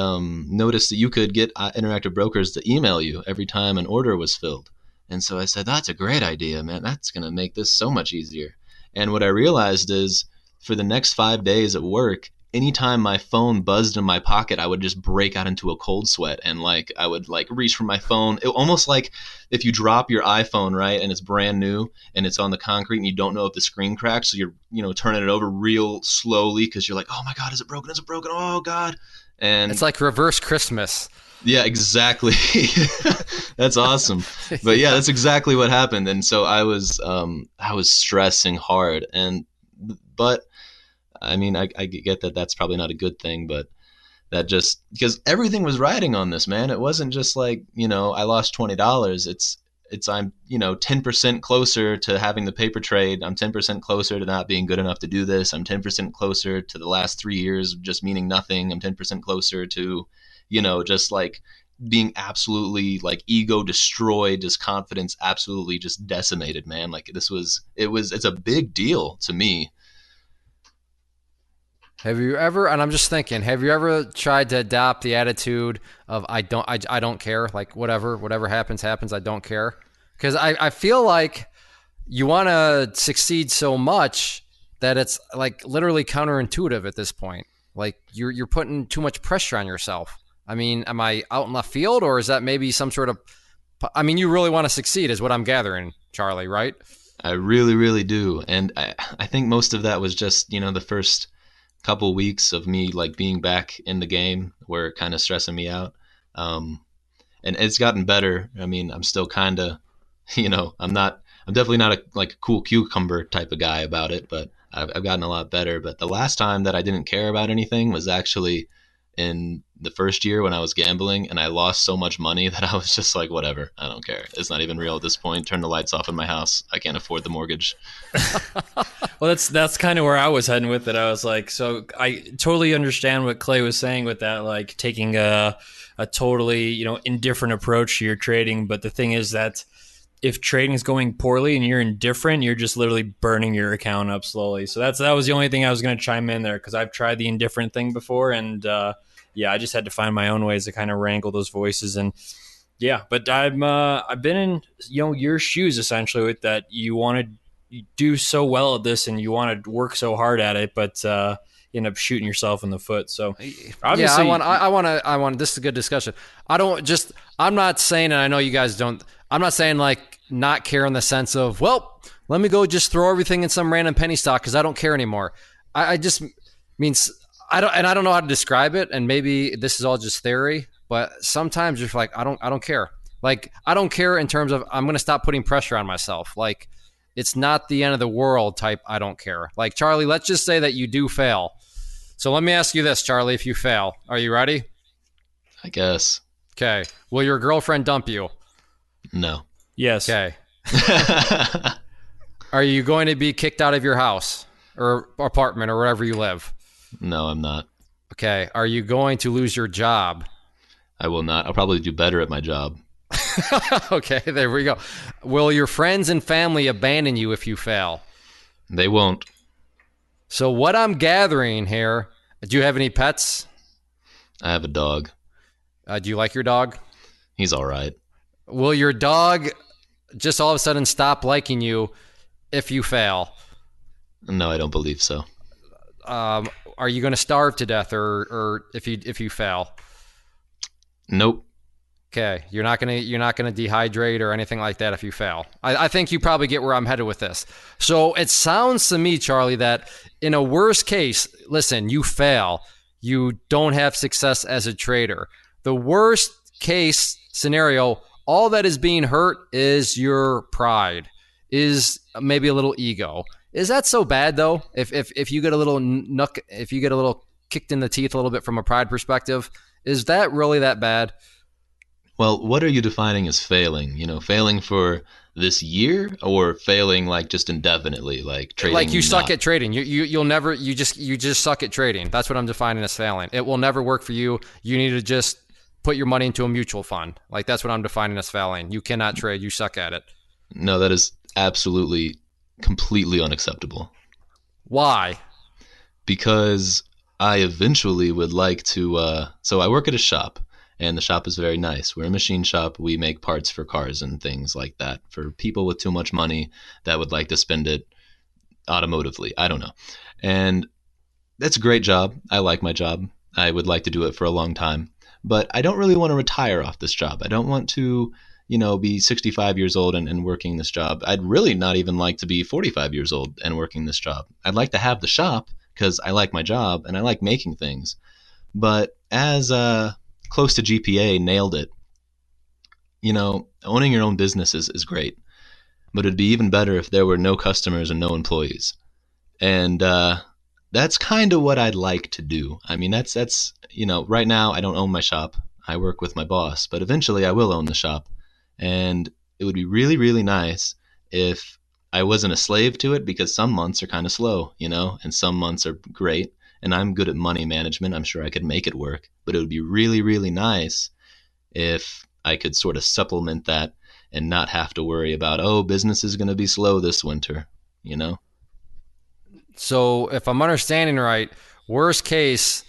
noticed that you could get Interactive Brokers to email you every time an order was filled. And so I said, that's a great idea, man. That's going to make this so much easier. And what I realized is, for the next 5 days at work, anytime my phone buzzed in my pocket, I would just break out into a cold sweat, and I would reach for my phone. It almost like if you drop your iPhone, right, and it's brand new and it's on the concrete and you don't know if the screen cracks, so you're turning it over real slowly because you're like, oh my God, is it broken? Is it broken? Oh God. And it's like reverse Christmas. Yeah, exactly. That's awesome. But yeah, that's exactly what happened. And so I was stressing hard, but I get that that's probably not a good thing, but that just, because everything was riding on this, man. It wasn't just I lost $20. I'm 10% closer to having the paper trade. I'm 10% closer to not being good enough to do this. I'm 10% closer to the last 3 years just meaning nothing. I'm 10% closer to, just like being absolutely like ego destroyed, just confidence absolutely just decimated, man. Like it's a big deal to me. Have you ever, and I'm just thinking, have you ever tried to adopt the attitude of I don't care, like whatever happens, I don't care? Because I feel like you want to succeed so much that it's like literally counterintuitive at this point. Like you're putting too much pressure on yourself. I mean, am I out in left field, or is that maybe some sort of, I mean, you really want to succeed is what I'm gathering, Charlie, right? I really, really do. And I think most of that was just, the first couple weeks of me like being back in the game were kind of stressing me out. And it's gotten better. I mean, I'm still kind of, I'm definitely not a cool cucumber type of guy about it, but I've gotten a lot better. But the last time that I didn't care about anything was actually in the first year when I was gambling, and I lost so much money that I was just like, whatever, I don't care. It's not even real at this point. Turn the lights off in my house. I can't afford the mortgage. Well, that's kind of where I was heading with it. I was like, so I totally understand what Clay was saying with that, like taking a totally, indifferent approach to your trading. But the thing is that if trading is going poorly and you're indifferent, you're just literally burning your account up slowly. So that was the only thing I was going to chime in there, because I've tried the indifferent thing before, and I just had to find my own ways to kind of wrangle those voices. And yeah, but I've been in your shoes essentially with that. You want to do so well at this and you want to work so hard at it, but you end up shooting yourself in the foot. So obviously, I want. This is a good discussion. I'm not saying, and I know you guys don't. I'm not saying like not care in the sense of, well, let me go just throw everything in some random penny stock because I don't care anymore. I just means. I don't know how to describe it, and maybe this is all just theory, but sometimes you're like, I don't care. Like, I don't care in terms of I'm going to stop putting pressure on myself. Like, it's not the end of the world type I don't care. Like, Charlie, let's just say that you do fail. So let me ask you this, Charlie, if you fail. Are you ready? I guess. Okay. Will your girlfriend dump you? No. Yes. Okay. Are you going to be kicked out of your house or apartment or wherever you live? No, I'm not. Okay. Are you going to lose your job? I will not. I'll probably do better at my job. Okay, there we go. Will your friends and family abandon you if you fail? They won't. So what I'm gathering here, do you have any pets? I have a dog. Do you like your dog? He's all right. Will your dog just all of a sudden stop liking you if you fail? No, I don't believe so. Are you going to starve to death or if you fail? Nope. Okay, you're not gonna dehydrate or anything like that if you fail. I think you probably get where I'm headed with this. So it sounds to me, Charlie, that in a worst case, listen, you fail, you don't have success as a trader. The worst case scenario, all that is being hurt is your pride, is maybe a little ego. Is that so bad though? If you get a little if you get a little kicked in the teeth a little bit from a pride perspective, is that really that bad? Well, what are you defining as failing? Failing for this year or failing like just indefinitely, like trading? Like you suck at trading. You'll never, you just suck at trading. That's what I'm defining as failing. It will never work for you. You need to just put your money into a mutual fund. Like that's what I'm defining as failing. You cannot trade. You suck at it. No, that is absolutely, completely unacceptable. Why? Because I eventually would like to, so I work at a shop. And the shop is very nice. We're a machine shop. We make parts for cars and things like that for people with too much money that would like to spend it automotively. I don't know. And that's a great job. I like my job. I would like to do it for a long time. But I don't really want to retire off this job. I don't want to, be 65 years old and working this job. I'd really not even like to be 45 years old and working this job. I'd like to have the shop because I like my job and I like making things. But as close to GPA nailed it. Owning your own business is great, but it'd be even better if there were no customers and no employees. And that's kind of what I'd like to do. I mean, that's right now I don't own my shop. I work with my boss, but eventually I will own the shop. And it would be really, really nice if I wasn't a slave to it, because some months are kind of slow, and some months are great. And I'm good at money management. I'm sure I could make it work. But it would be really, really nice if I could sort of supplement that and not have to worry about, oh, business is going to be slow this winter. So if I'm understanding right, worst case,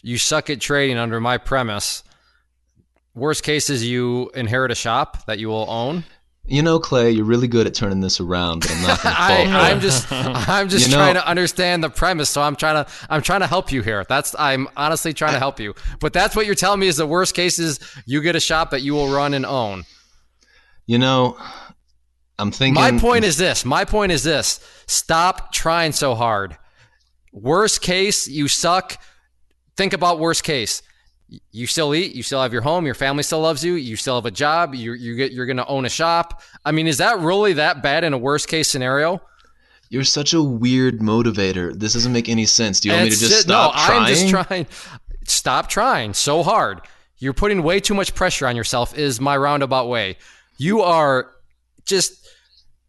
you suck at trading under my premise. Worst case is you inherit a shop that you will own. Clay, you're really good at turning this around, but I'm not going to fall for it. I'm just trying to understand the premise. So I'm trying to help you here. I'm honestly trying to help you. But that's what you're telling me is the worst case is you get a shop that you will run and own. I'm thinking. My point is this. Stop trying so hard. Worst case, you suck. Think about worst case. You still eat. You still have your home. Your family still loves you. You still have a job. You're going to own a shop. I mean, is that really that bad in a worst case scenario? You're such a weird motivator. This doesn't make any sense. Do you want me to just stop trying? I'm just trying. Stop trying so hard. You're putting way too much pressure on yourself is my roundabout way. You are just...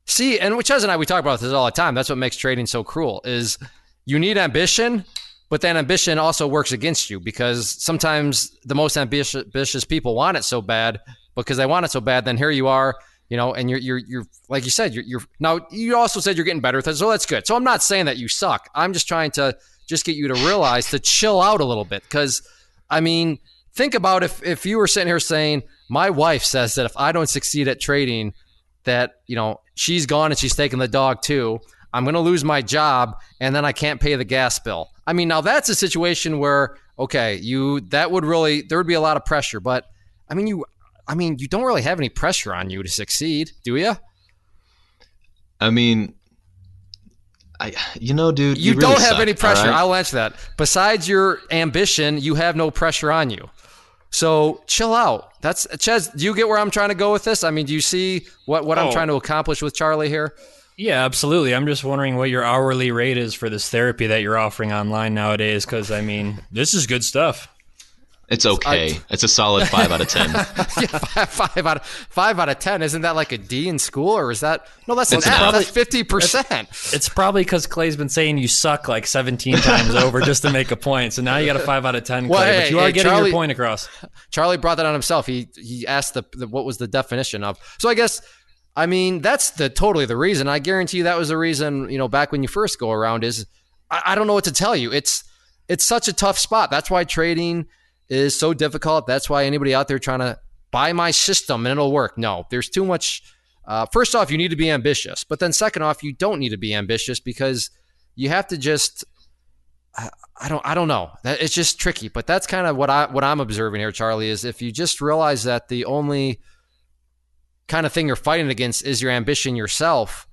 See, and Chez and I, we talk about this all the time. That's what makes trading so cruel is you need ambition, but then ambition also works against you because sometimes the most ambitious people want it so bad because they want it so bad. Then here you are, and you're like you said, you're now you also said you're getting better with it. So that's good. So I'm not saying that you suck. I'm just trying to just get you to realize to chill out a little bit. Because I mean, think about if you were sitting here saying, my wife says that if I don't succeed at trading, that, she's gone and she's taking the dog too. I'm going to lose my job and then I can't pay the gas bill. I mean, now that's a situation where, okay, there would be a lot of pressure, but you don't really have any pressure on you to succeed, do you? I mean, dude, you really don't have suck, any pressure. right? I'll answer that. Besides your ambition, you have no pressure on you. So chill out. That's Chez. Do you get where I'm trying to go with this? I mean, do you see what I'm trying to accomplish with Charlie here? Yeah, absolutely. I'm just wondering what your hourly rate is for this therapy that you're offering online nowadays, because, this is good stuff. It's okay. It's a solid 5 out of 10. Yeah, 5 out of 10. Isn't that like a D in school, or is that no? That's an F. That's 50%. It's probably because Clay's been saying you suck like 17 times over just to make a point. So now you got a 5 out of 10, Clay. Well, but you are getting your point across. Charlie brought that on himself. He asked what was the definition of. So I guess that's totally the reason. I guarantee you that was the reason. Back when you first go around is I don't know what to tell you. It's such a tough spot. That's why trading is so difficult. That's why anybody out there trying to buy my system and it'll work. No, there's too much. First off, you need to be ambitious, but then second off, you don't need to be ambitious because you have to just, I don't know. It's just tricky, but that's kind of what I'm observing here, Charlie, is if you just realize that the only kind of thing you're fighting against is your ambition yourself.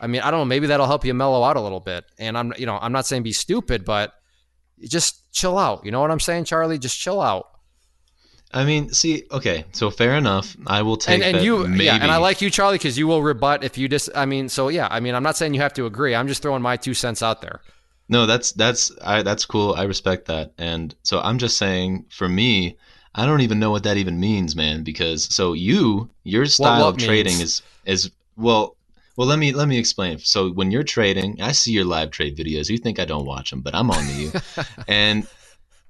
I don't know, maybe that'll help you mellow out a little bit. And I'm not saying be stupid, but just chill out. You know what I'm saying, Charlie? Just chill out. See, okay, so fair enough. I will take and that. You, maybe. yeah, and I like you, Charlie, because you will rebut if you so yeah. I'm not saying you have to agree. I'm just throwing my 2 cents out there. No, that's cool. I respect that. And so I'm just saying, for me, I don't even know what that even means, man. Because your style of trading is well. Well, let me explain. So when you're trading, I see your live trade videos. You think I don't watch them, but I'm on to you. And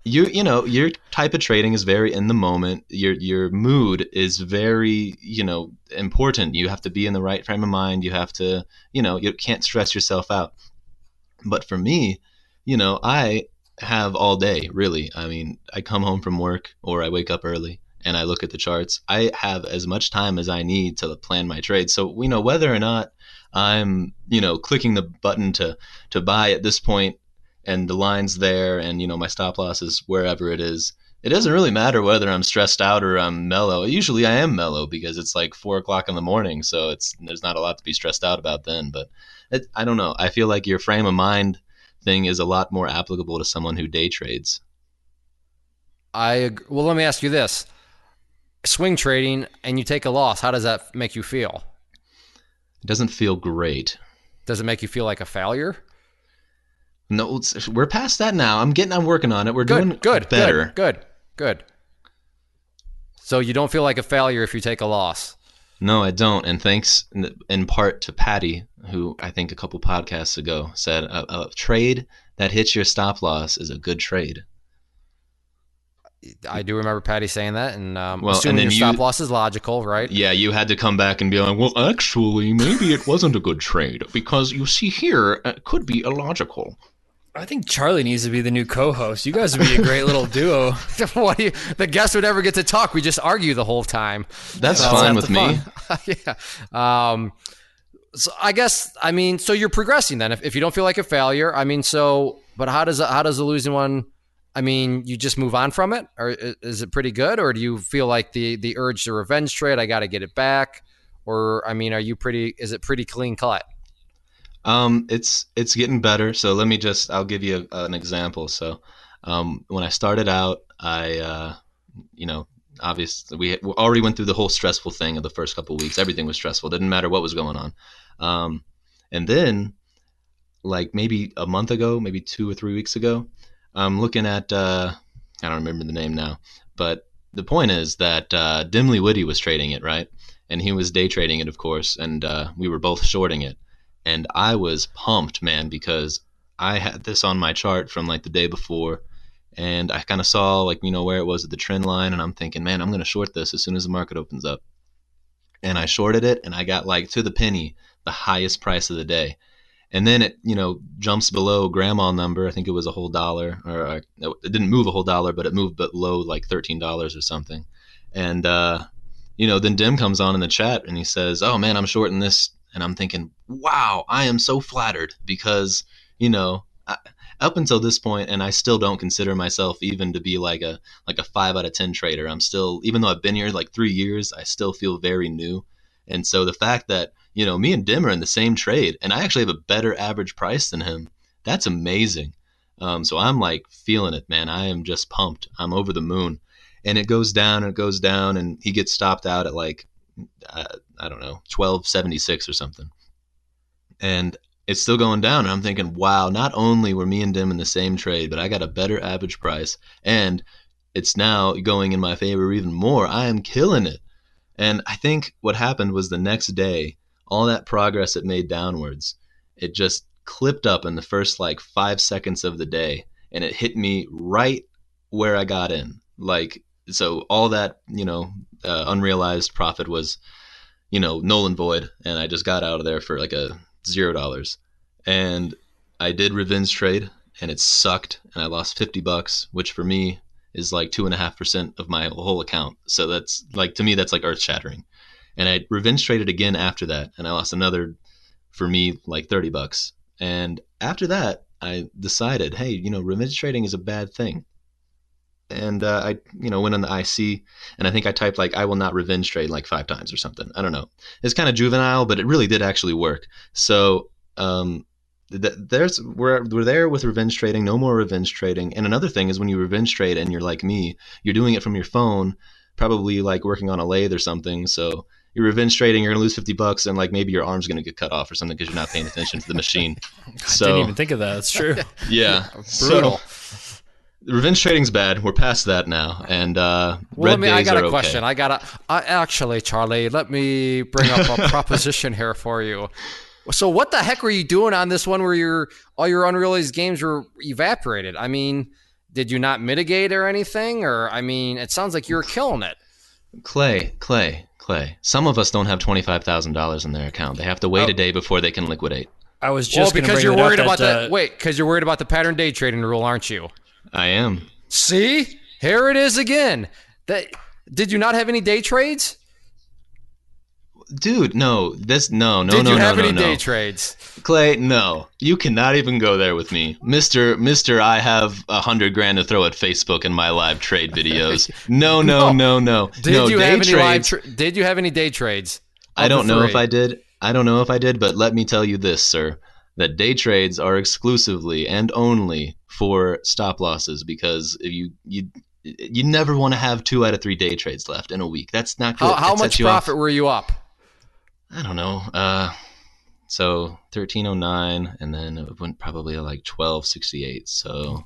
your type of trading is very in the moment. Your mood is very, important. You have to be in the right frame of mind. You have to, you can't stress yourself out. But for me, I have all day, really. I come home from work or I wake up early and I look at the charts. I have as much time as I need to plan my trade. So, whether or not I'm, clicking the button to buy at this point and the line's there and, my stop loss is wherever it is, it doesn't really matter whether I'm stressed out or I'm mellow. Usually I am mellow because it's like 4:00 in the morning. So there's not a lot to be stressed out about then. But I don't know. I feel like your frame of mind thing is a lot more applicable to someone who day trades. Well, let me ask you this. Swing trading and you take a loss, how does that make you feel? It doesn't feel great. Does it make you feel like a failure? No, we're past that now. I'm working on it. We're doing better. Good. So you don't feel like a failure if you take a loss? No, I don't. And thanks in part to Patty, who I think a couple podcasts ago said a trade that hits your stop loss is a good trade. I do remember Patty saying that, and Well, assuming and then your stop loss is logical, right? Yeah, you had to come back and be like, well, actually, maybe it wasn't a good trade because you see here, it could be illogical. I think Charlie needs to be the new co-host. You guys would be a great little duo. The guest would never get to talk. We just argue the whole time. That's fine with me. Yeah. So I guess, I mean, so you're progressing then. If you don't feel like a failure, I mean, but how does the losing one? I mean, you just move on from it, or is it pretty good, or do you feel like the urge to revenge trade? I got to get it back, or I mean, is it pretty clean cut? It's getting better. So I'll give you an example. So, when I started out, obviously we already went through the whole stressful thing of the first couple of weeks. Everything was stressful. Didn't matter what was going on. And then like maybe a month ago, maybe 2 or 3 weeks ago, I'm looking at, I don't remember the name now, but the point is that, Dimly Witty was trading it, right? And he was day trading it, of course. And, we were both shorting it. And I was pumped, man, because I had this on my chart from like the day before, and I kind of saw like, where it was at the trend line, and I'm thinking, man, I'm going to short this as soon as the market opens up. And I shorted it, and I got like to the penny, the highest price of the day. And then it, jumps below grandma number. I think it was a whole dollar, or it didn't move a whole dollar, but it moved below like $13 or something. And, then Dim comes on in the chat and he says, oh man, I'm shorting this. And I'm thinking, wow, I am so flattered because, up until this point, and I still don't consider myself even to be like a 5 out of 10 trader. I'm still, even though I've been here like 3 years, I still feel very new. And so the fact that, me and Dim are in the same trade and I actually have a better average price than him, that's amazing. So I'm like feeling it, man. I am just pumped. I'm over the moon. And it goes down and it goes down, and he gets stopped out at like, I don't know, 1276 or something. And it's still going down. And I'm thinking, wow, not only were me and Dim in the same trade, but I got a better average price. And it's now going in my favor even more. I am killing it. And I think what happened was the next day, all that progress it made downwards, it just clipped up in the first like 5 seconds of the day. And it hit me right where I got in. Like, so all that, unrealized profit was, null and void. And I just got out of there for like a $0. And I did revenge trade and it sucked. And I lost $50, which for me is like 2.5% of my whole account. So that's like, to me, that's like earth shattering. And I revenge traded again after that. And I lost another, for me, like $30. And after that, I decided, hey, revenge trading is a bad thing. And I, went on the IC, and I think I typed like, I will not revenge trade like 5 times or something. I don't know. It's kind of juvenile, but it really did actually work. So we're there with revenge trading, no more revenge trading. And another thing is when you revenge trade and you're like me, you're doing it from your phone, probably like working on a lathe or something. So you're revenge trading, you're going to lose $50, and like maybe your arm's going to get cut off or something because you're not paying attention to the machine. So, I didn't even think of that. It's true. Yeah. Brutal. So, revenge trading's bad. We're past that now, and red days I got are a question. Okay. Actually, Charlie, let me bring up a proposition here for you. So, what the heck were you doing on this one where all your unrealized gains were evaporated? I mean, did you not mitigate or anything? Or I mean, it sounds like you were killing it. Clay. Some of us don't have $25,000 in their account. They have to wait a day before they can liquidate. I was just because you're worried about because you're worried about the pattern day trading rule, aren't you? I am. See, here it is again. Did you not have any day trades? Dude, no. Did you have any day trades? Clay, no. You cannot even go there with me. Mister, I have $100,000 to throw at Facebook in my live trade videos. No. Did you have any day trades? I don't know if I did, but let me tell you this, sir, that day trades are exclusively and only for stop losses, because if you never want to have 2 out of 3 day trades left in a week. That's not good. How much profit were you up? I don't know. So 1309, and then it went probably like 1268. So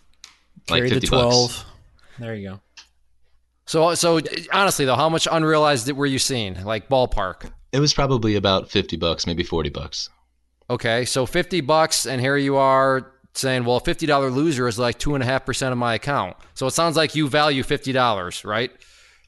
like $50. 12. There you go. So honestly though, how much unrealized were you seeing? Like ballpark? It was probably about $50, maybe $40. Okay, so $50, and here you are saying, well, a $50 loser is like 2.5% of my account. So it sounds like you value $50, right?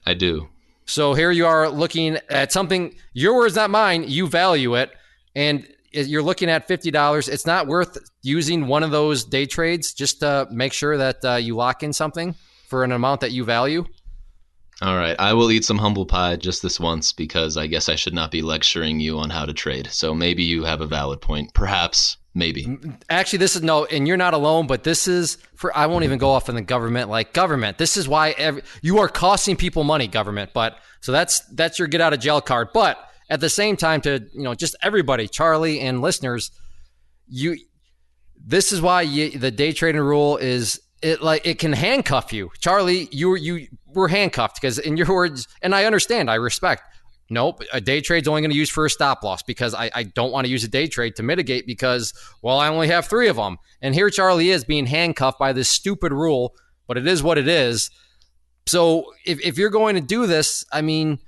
I do. So here you are looking at something, your words, not mine, you value it, and you're looking at $50. It's not worth using one of those day trades just to make sure that you lock in something for an amount that you value? All right, I will eat some humble pie just this once because I guess I should not be lecturing you on how to trade. So maybe you have a valid point. Perhaps, maybe. Actually, this is no, and you're not alone, but this is for, I won't even go off on the government, like government. This is why you are costing people money, government. But so that's your get out of jail card. But at the same time, to, just everybody, Charlie and listeners, this is why the day trading rule is, it can handcuff you. Charlie, you were handcuffed because, in your words, and I understand, I respect. Nope, a day trade's only going to use for a stop loss because I don't want to use a day trade to mitigate because, well, I only have 3 of them. And here Charlie is being handcuffed by this stupid rule, but it is what it is. So if you're going to do this, I mean,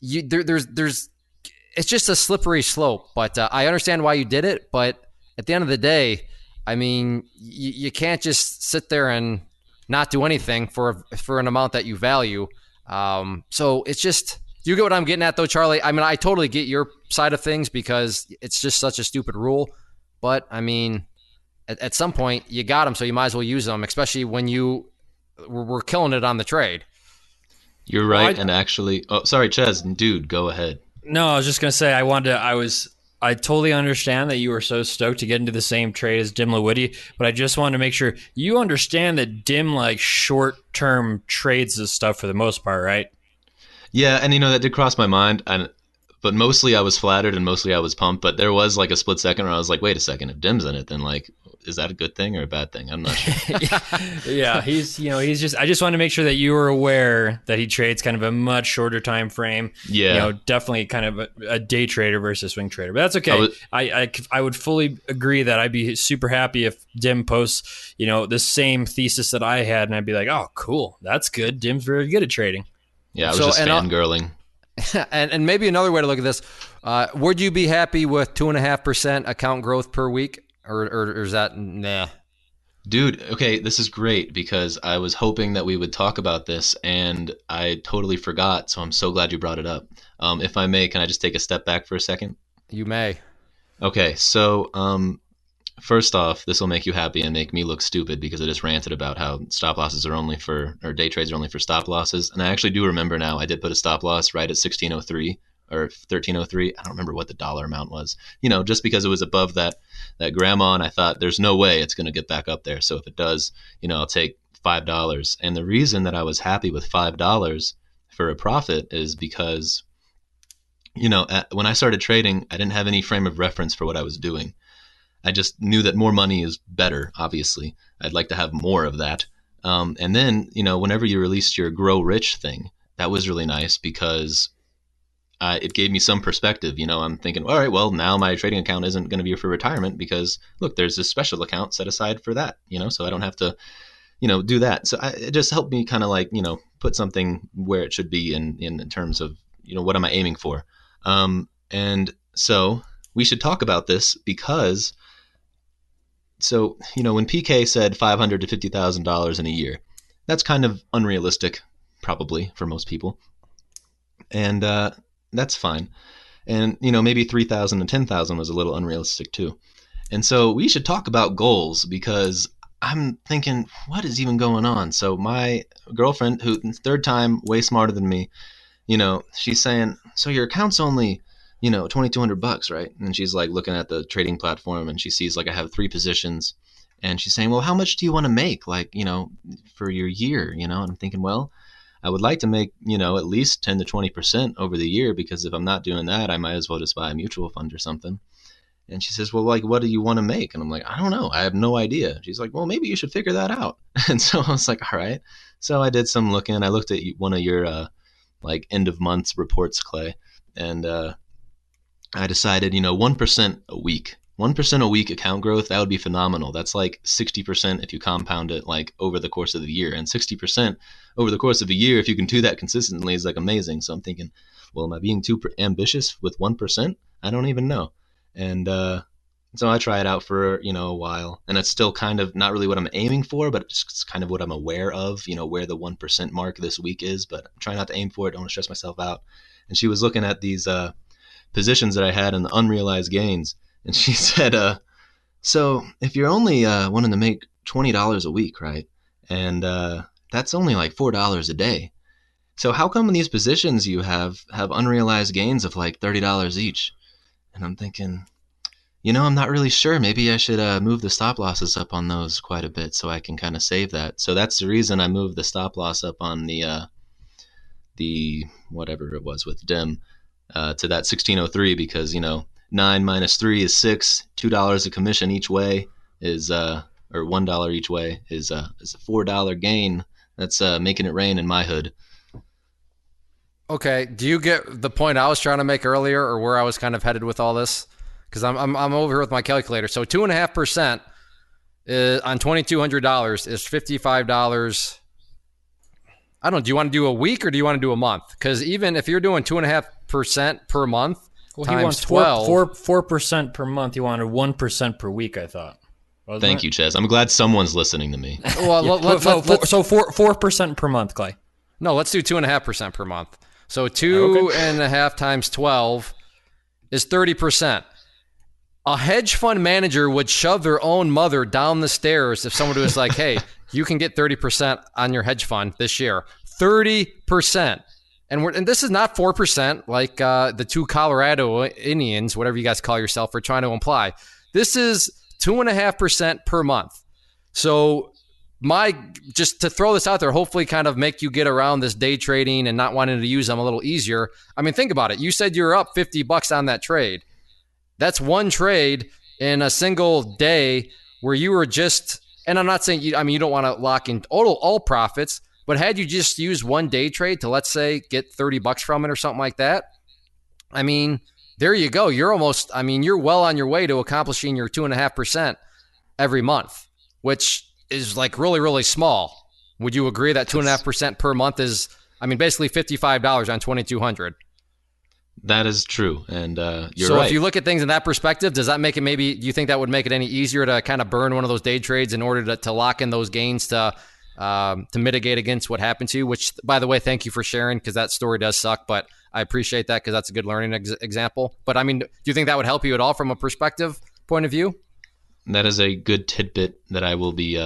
there's it's just a slippery slope. But I understand why you did it. But at the end of the day, I mean, you can't just sit there and not do anything for an amount that you value. So it's just, you get what I'm getting at, though, Charlie. I mean, I totally get your side of things because it's just such a stupid rule. But I mean, at some point you got them, so you might as well use them, especially when you were killing it on the trade. You're right, and actually, oh, sorry, Ches, dude, go ahead. No, I was just gonna say I totally understand that you were so stoked to get into the same trade as Dim Lewitty, but I just wanted to make sure you understand that Dim like short-term trades this stuff for the most part, right? Yeah, and that did cross my mind, but mostly I was flattered and mostly I was pumped. But there was like a split second where I was like, wait a second, if Dim's in it, then like, is that a good thing or a bad thing? I'm not sure. Yeah, he's just. I just wanted to make sure that you were aware that he trades kind of a much shorter time frame. Yeah, definitely kind of a day trader versus swing trader. But that's okay. I would fully agree that I'd be super happy if Dim posts the same thesis that I had, and I'd be like, oh, cool, that's good. Dim's very good at trading. Yeah, I was just fangirling. And maybe another way to look at this, would you be happy with 2.5% account growth per week? Or is that, nah? Dude, okay, this is great because I was hoping that we would talk about this and I totally forgot, so I'm so glad you brought it up. If I may, can I just take a step back for a second? You may. Okay, so first off, this will make you happy and make me look stupid because I just ranted about how stop losses are only for, or day trades are only for stop losses. And I actually do remember now, I did put a stop loss right at 1603 or 1303. I don't remember what the dollar amount was, just because it was above that grandma. And I thought there's no way it's going to get back up there. So if it does, I'll take $5. And the reason that I was happy with $5 for a profit is because, when I started trading, I didn't have any frame of reference for what I was doing. I just knew that more money is better, obviously. I'd like to have more of that. And then, whenever you released your Grow Rich thing, that was really nice because it gave me some perspective. I'm thinking, all right, well, now my trading account isn't going to be for retirement because, look, there's this special account set aside for that, so I don't have to, do that. So it just helped me kind of like, put something where it should be in terms of, what am I aiming for? And so we should talk about this because... So, when PK said $500,000 to $50,000 in a year, that's kind of unrealistic, probably, for most people. And that's fine. And, maybe 3,000 to 10,000 was a little unrealistic, too. And so we should talk about goals because I'm thinking, what is even going on? So my girlfriend, who third time, way smarter than me, she's saying, so your account's only... $2,200, right? And she's like looking at the trading platform and she sees like I have 3 positions and she's saying, well, how much do you want to make? Like, for your year, and I'm thinking, well, I would like to make, at least 10 to 20% over the year because if I'm not doing that, I might as well just buy a mutual fund or something. And she says, well, like, what do you want to make? And I'm like, I don't know. I have no idea. She's like, well, maybe you should figure that out. And so I was like, all right. So I did some looking. I looked at one of your like end of months reports, Clay. And, I decided, 1% a week. 1% a week account growth, that would be phenomenal. That's like 60% if you compound it like over the course of the year. And 60% over the course of a year, if you can do that consistently, is like amazing. So I'm thinking, well, am I being too ambitious with 1%? I don't even know. And so I try it out for, a while, and it's still kind of not really what I'm aiming for, but it's kind of what I'm aware of, where the 1% mark this week is, but I'm trying not to aim for it. Don't want to stress myself out. And she was looking at these positions that I had in the unrealized gains, and she said, so if you're only wanting to make $20 a week, right? And that's only like $4 a day. So how come in these positions you have unrealized gains of like $30 each? And I'm thinking, I'm not really sure. Maybe I should move the stop losses up on those quite a bit so I can kind of save that. So that's the reason I moved the stop loss up on the whatever it was with DIM to that 1603, because 9 minus 3 is 6. $2 a commission each way is or $1 each way is a $4 gain. That's making it rain in my hood. Okay, do you get the point I was trying to make earlier, or where I was kind of headed with all this? Because I'm over here with my calculator. So 2.5% on $2,200 is $55. I don't know. Do you want to do a week or do you want to do a month? Because even if you're doing 2.5% per month times 12, 4% per month. You wanted 1% per week, I thought. Thank you, Ches. I'm glad someone's listening to me. Well, so 4% per month, Clay. No, let's do 2.5% per month. So 2.5 times 12 is 30%. A hedge fund manager would shove their own mother down the stairs if someone was like, hey, you can get 30% on your hedge fund this year. 30%. And this is not 4% like the two Colorado Indians, whatever you guys call yourself, are trying to imply. This is 2.5% per month. So just to throw this out there, hopefully kind of make you get around this day trading and not wanting to use them a little easier. I mean, think about it. You said you're up $50 on that trade. That's one trade in a single day where you were just, and I'm not saying you don't want to lock in all profits, but had you just used one day trade to, let's say, get $30 from it or something like that, I mean, there you go. You're you're well on your way to accomplishing your 2.5% every month, which is like really, really small. Would you agree that 2.5% per month is, basically $55 on $2,200? That is true, and you're so right. If you look at things in that perspective, does that make it do you think that would make it any easier to kind of burn one of those day trades in order to lock in those gains to mitigate against what happened to you? Which, by the way, thank you for sharing, because that story does suck, but I appreciate that because that's a good learning example. But do you think that would help you at all from a perspective point of view? That is a good tidbit that I will be,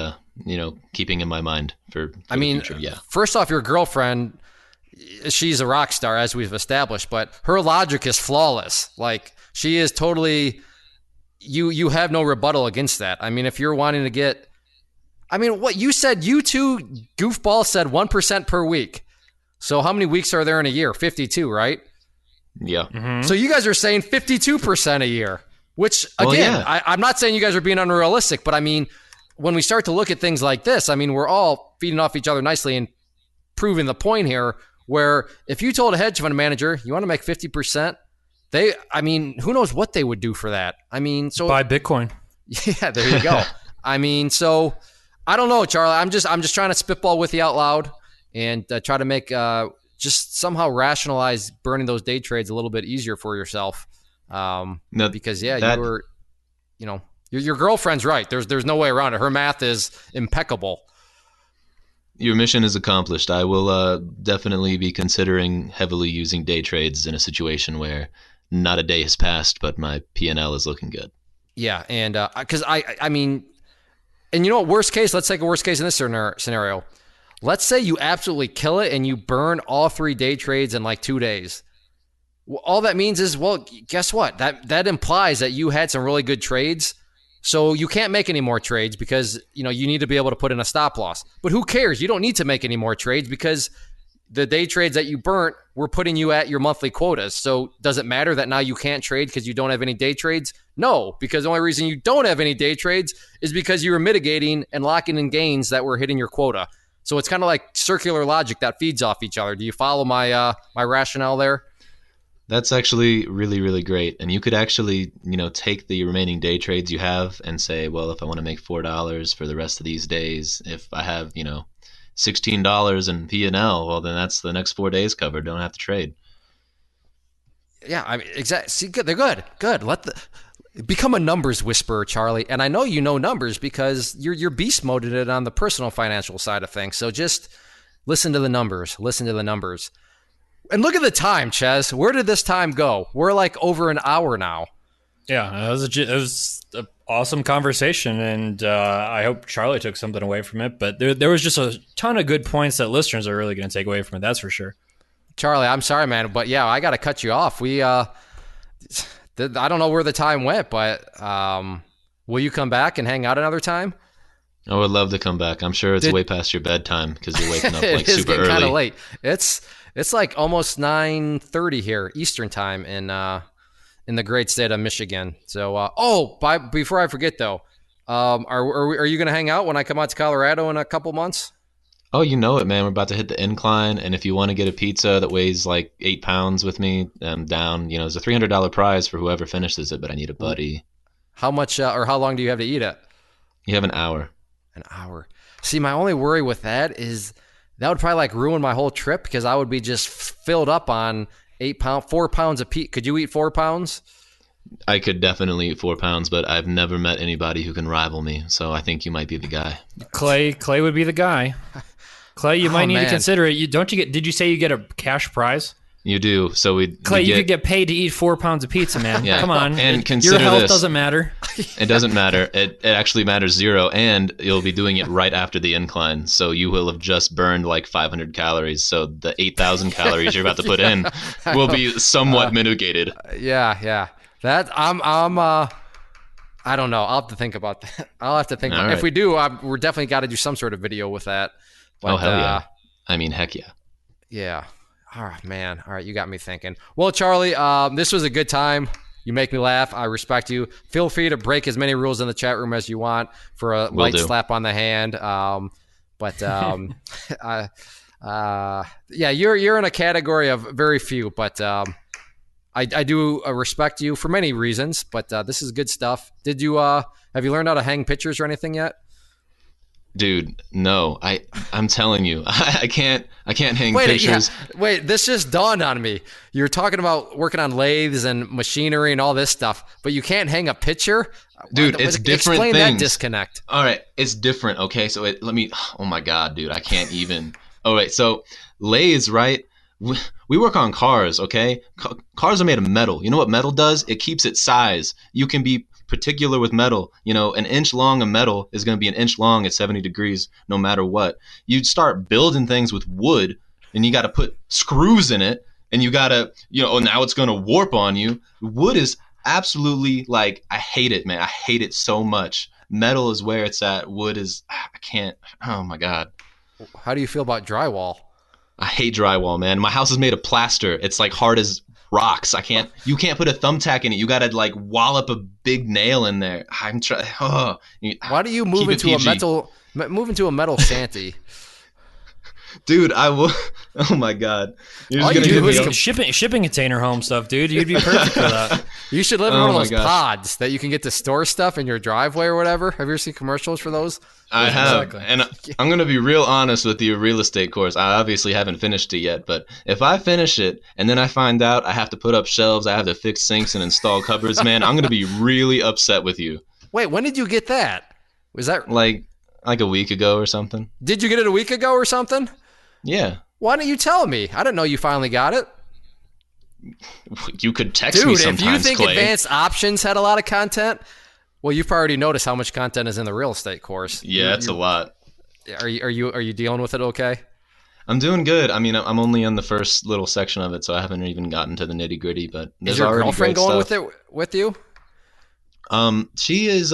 keeping in my mind for the future. Yeah. First off, your girlfriend, she's a rock star, as we've established, but her logic is flawless. Like, she is totally, you have no rebuttal against that. If you're wanting to get, what you said, you two goofballs said 1% per week. So how many weeks are there in a year? 52, right? Yeah. Mm-hmm. So you guys are saying 52% a year, which, again, I'm not saying you guys are being unrealistic, but when we start to look at things like this, we're all feeding off each other nicely and proving the point here, where if you told a hedge fund manager, you want to make 50%, who knows what they would do for that? So buy Bitcoin. Yeah, there you go. So I don't know, Charlie. I'm just trying to spitball with you out loud and try to make just somehow rationalize burning those day trades a little bit easier for yourself. Because your girlfriend's right. There's no way around it. Her math is impeccable. Your mission is accomplished. I will definitely be considering heavily using day trades in a situation where not a day has passed, but my P&L is looking good. Yeah, and because and you know what? Worst case, let's take a worst case in this scenario. Let's say you absolutely kill it and you burn all 3 day trades in like 2 days. Well, all that means is, well, guess what? That implies that you had some really good trades. So you can't make any more trades because, you need to be able to put in a stop loss. But who cares? You don't need to make any more trades because the day trades that you burnt were putting you at your monthly quotas. So does it matter that now you can't trade because you don't have any day trades? No, because the only reason you don't have any day trades is because you were mitigating and locking in gains that were hitting your quota. So it's kind of like circular logic that feeds off each other. Do you follow my my rationale there? That's actually really, really great. And you could actually, take the remaining day trades you have and say, well, if I want to make $4 for the rest of these days, if I have, $16 in P&L, well, then that's the next 4 days covered. Don't have to trade. Yeah, I mean, exactly. See, good. They're good. Good. Become a numbers whisperer, Charlie. And I know you know numbers because you're beast moded it on the personal financial side of things. So just listen to the numbers. Listen to the numbers. And look at the time, Ches. Where did this time go? We're like over an hour now. Yeah, it was an awesome conversation, and I hope Charlie took something away from it. But there was just a ton of good points that listeners are really going to take away from it. That's for sure. Charlie, I'm sorry, man, but yeah, I got to cut you off. I don't know where the time went, but will you come back and hang out another time? I would love to come back. I'm sure it's way past your bedtime because you're waking up like it is super getting early. Kind of late. It's like almost 9:30 here Eastern time in the great state of Michigan. So before I forget though, are you going to hang out when I come out to Colorado in a couple months? Oh, you know it, man. We're about to hit the incline, and if you want to get a pizza that weighs like 8 pounds with me, down, there's a $300 prize for whoever finishes it, but I need a buddy. How much or how long do you have to eat it? You have an hour. An hour. See, my only worry with that is that would probably like ruin my whole trip because I would be just filled up on 4 pounds of pizza. Could you eat 4 pounds? I could definitely eat 4 pounds, but I've never met anybody who can rival me, so I think you might be the guy. Clay would be the guy. Clay, you might need to consider it. Did you say you get a cash prize? You do. So Clay, you could get paid to eat 4 pounds of pizza, man. Yeah. Come on. And consider your health this. doesn't matter. It doesn't matter. It actually matters zero, and you'll be doing it right after the incline. So you will have just burned like 500 calories. So the 8,000 calories you're about to put in will be somewhat mitigated. Yeah. That I don't know. I'll have to think about that. I'll have to think about it. If we do, we're definitely got to do some sort of video with that. But, hell yeah. I mean, heck yeah. Yeah. All right, man. All right, you got me thinking. Well, Charlie, this was a good time. You make me laugh. I respect you. Feel free to break as many rules in the chat room as you want for a light slap on the hand. Yeah, you're in a category of very few, but I do respect you for many reasons. But this is good stuff. Have you learned how to hang pictures or anything yet? Dude, no. I'm telling you, I can't hang pictures. Yeah. Wait, this just dawned on me. You're talking about working on lathes and machinery and all this stuff, but you can't hang a picture? Dude, it's different Explain things. That disconnect. All right, it's different, okay? So oh my God, dude, I can't even. All right, so lathes, right? We work on cars, okay? Cars are made of metal. You know what metal does? It keeps its size. You can be particular with metal. An inch long of metal is going to be an inch long at 70 degrees no matter what. You start building things with wood and you got to put screws in it and you got to, now it's going to warp on you. Wood is absolutely I hate it, man. I hate it so much. Metal is where it's at. Wood is, I can't, oh my God. How do you feel about drywall? I hate drywall, man. My house is made of plaster. It's hard as rocks. You can't put a thumbtack in it. You gotta wallop a big nail in there. I'm trying. Why do you move into a metal shanty? Dude, I will. Oh my God! You're just gonna do is shipping container home stuff, dude. You'd be perfect for that. You should live in one of those pods that you can get to store stuff in your driveway or whatever. Have you ever seen commercials for those? I have, exactly. And I'm gonna be real honest with your real estate course. I obviously haven't finished it yet, but if I finish it and then I find out I have to put up shelves, I have to fix sinks and install cupboards, man, I'm gonna be really upset with you. Wait, when did you get that? Was that like a week ago or something? Did you get it a week ago or something? Yeah. Why didn't you tell me? I didn't know you finally got it. You could text me sometimes, Dude, if you think Clay. Advanced Options had a lot of content, well, you've already noticed how much content is in the real estate course. Yeah, it's a lot. Are you dealing with it okay? I'm doing good. I mean, I'm only in the first little section of it, so I haven't even gotten to the nitty gritty. But is your girlfriend going with you? She is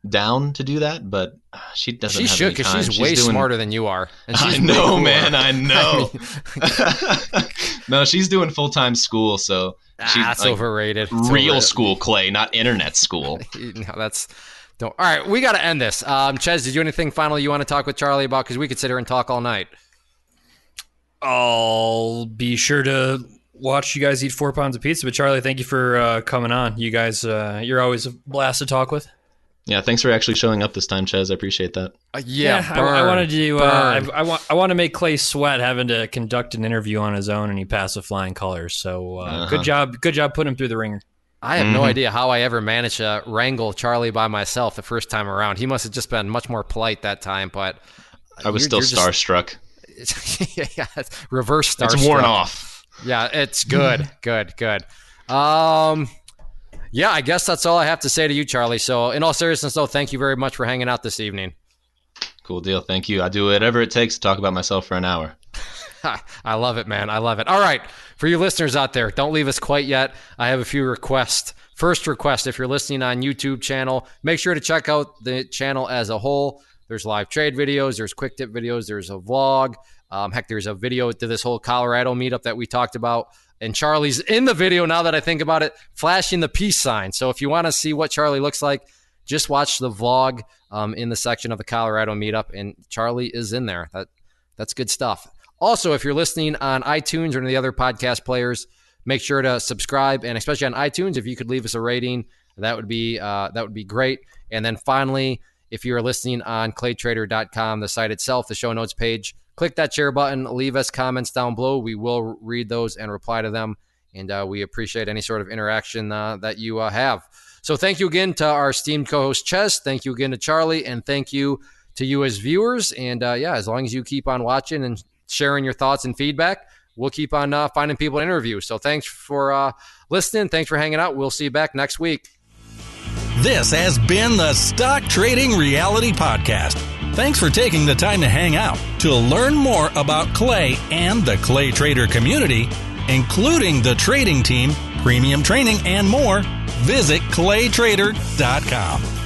down to do that, but she doesn't. She should, because she's way smarter than you are. And she's I know, man. I know. No, she's doing full-time school, so she's that's overrated. Real school, Clay, not internet school. No, all right, we got to end this. Ches, did you have anything final you want to talk with Charlie about? Because we could sit here and talk all night. I'll be sure to watch you guys eat 4 pounds of pizza. But Charlie, thank you for coming on. You guys, you're always a blast to talk with. Yeah, thanks for actually showing up this time, Ches. I appreciate that. I wanted to. I want to make Clay sweat having to conduct an interview on his own, and he passed with flying colors. So good job putting him through the ringer. I have no idea how I ever managed to wrangle Charlie by myself the first time around. He must have just been much more polite that time, but I was still starstruck. Yeah, reverse starstruck. It's worn off. Yeah, it's good. Good. Yeah, I guess that's all I have to say to you, Charlie. So in all seriousness, though, thank you very much for hanging out this evening. Cool deal. Thank you. I do whatever it takes to talk about myself for an hour. I love it, man. I love it. All right. For you listeners out there, don't leave us quite yet. I have a few requests. First request, if you're listening on YouTube channel, make sure to check out the channel as a whole. There's live trade videos. There's quick tip videos. There's a vlog. Heck, there's a video to this whole Colorado meetup that we talked about. And Charlie's in the video, now that I think about it, flashing the peace sign. So if you want to see what Charlie looks like, just watch the vlog in the section of the Colorado meetup, and Charlie is in there. That's good stuff. Also, if you're listening on iTunes or any of the other podcast players, make sure to subscribe, and especially on iTunes, if you could leave us a rating, that would be great. And then finally, if you're listening on claytrader.com, the site itself, the show notes page, click that share button, leave us comments down below. We will read those and reply to them, and we appreciate any sort of interaction that you have. So thank you again to our esteemed co-host, Ches. Thank you again to Charlie, and thank you to you as viewers. And as long as you keep on watching and sharing your thoughts and feedback, we'll keep on finding people to interview. So thanks for listening. Thanks for hanging out. We'll see you back next week. This has been the Stock Trading Reality Podcast. Thanks for taking the time to hang out. To learn more about Clay and the Clay Trader community, including the trading team, premium training, and more, visit claytrader.com.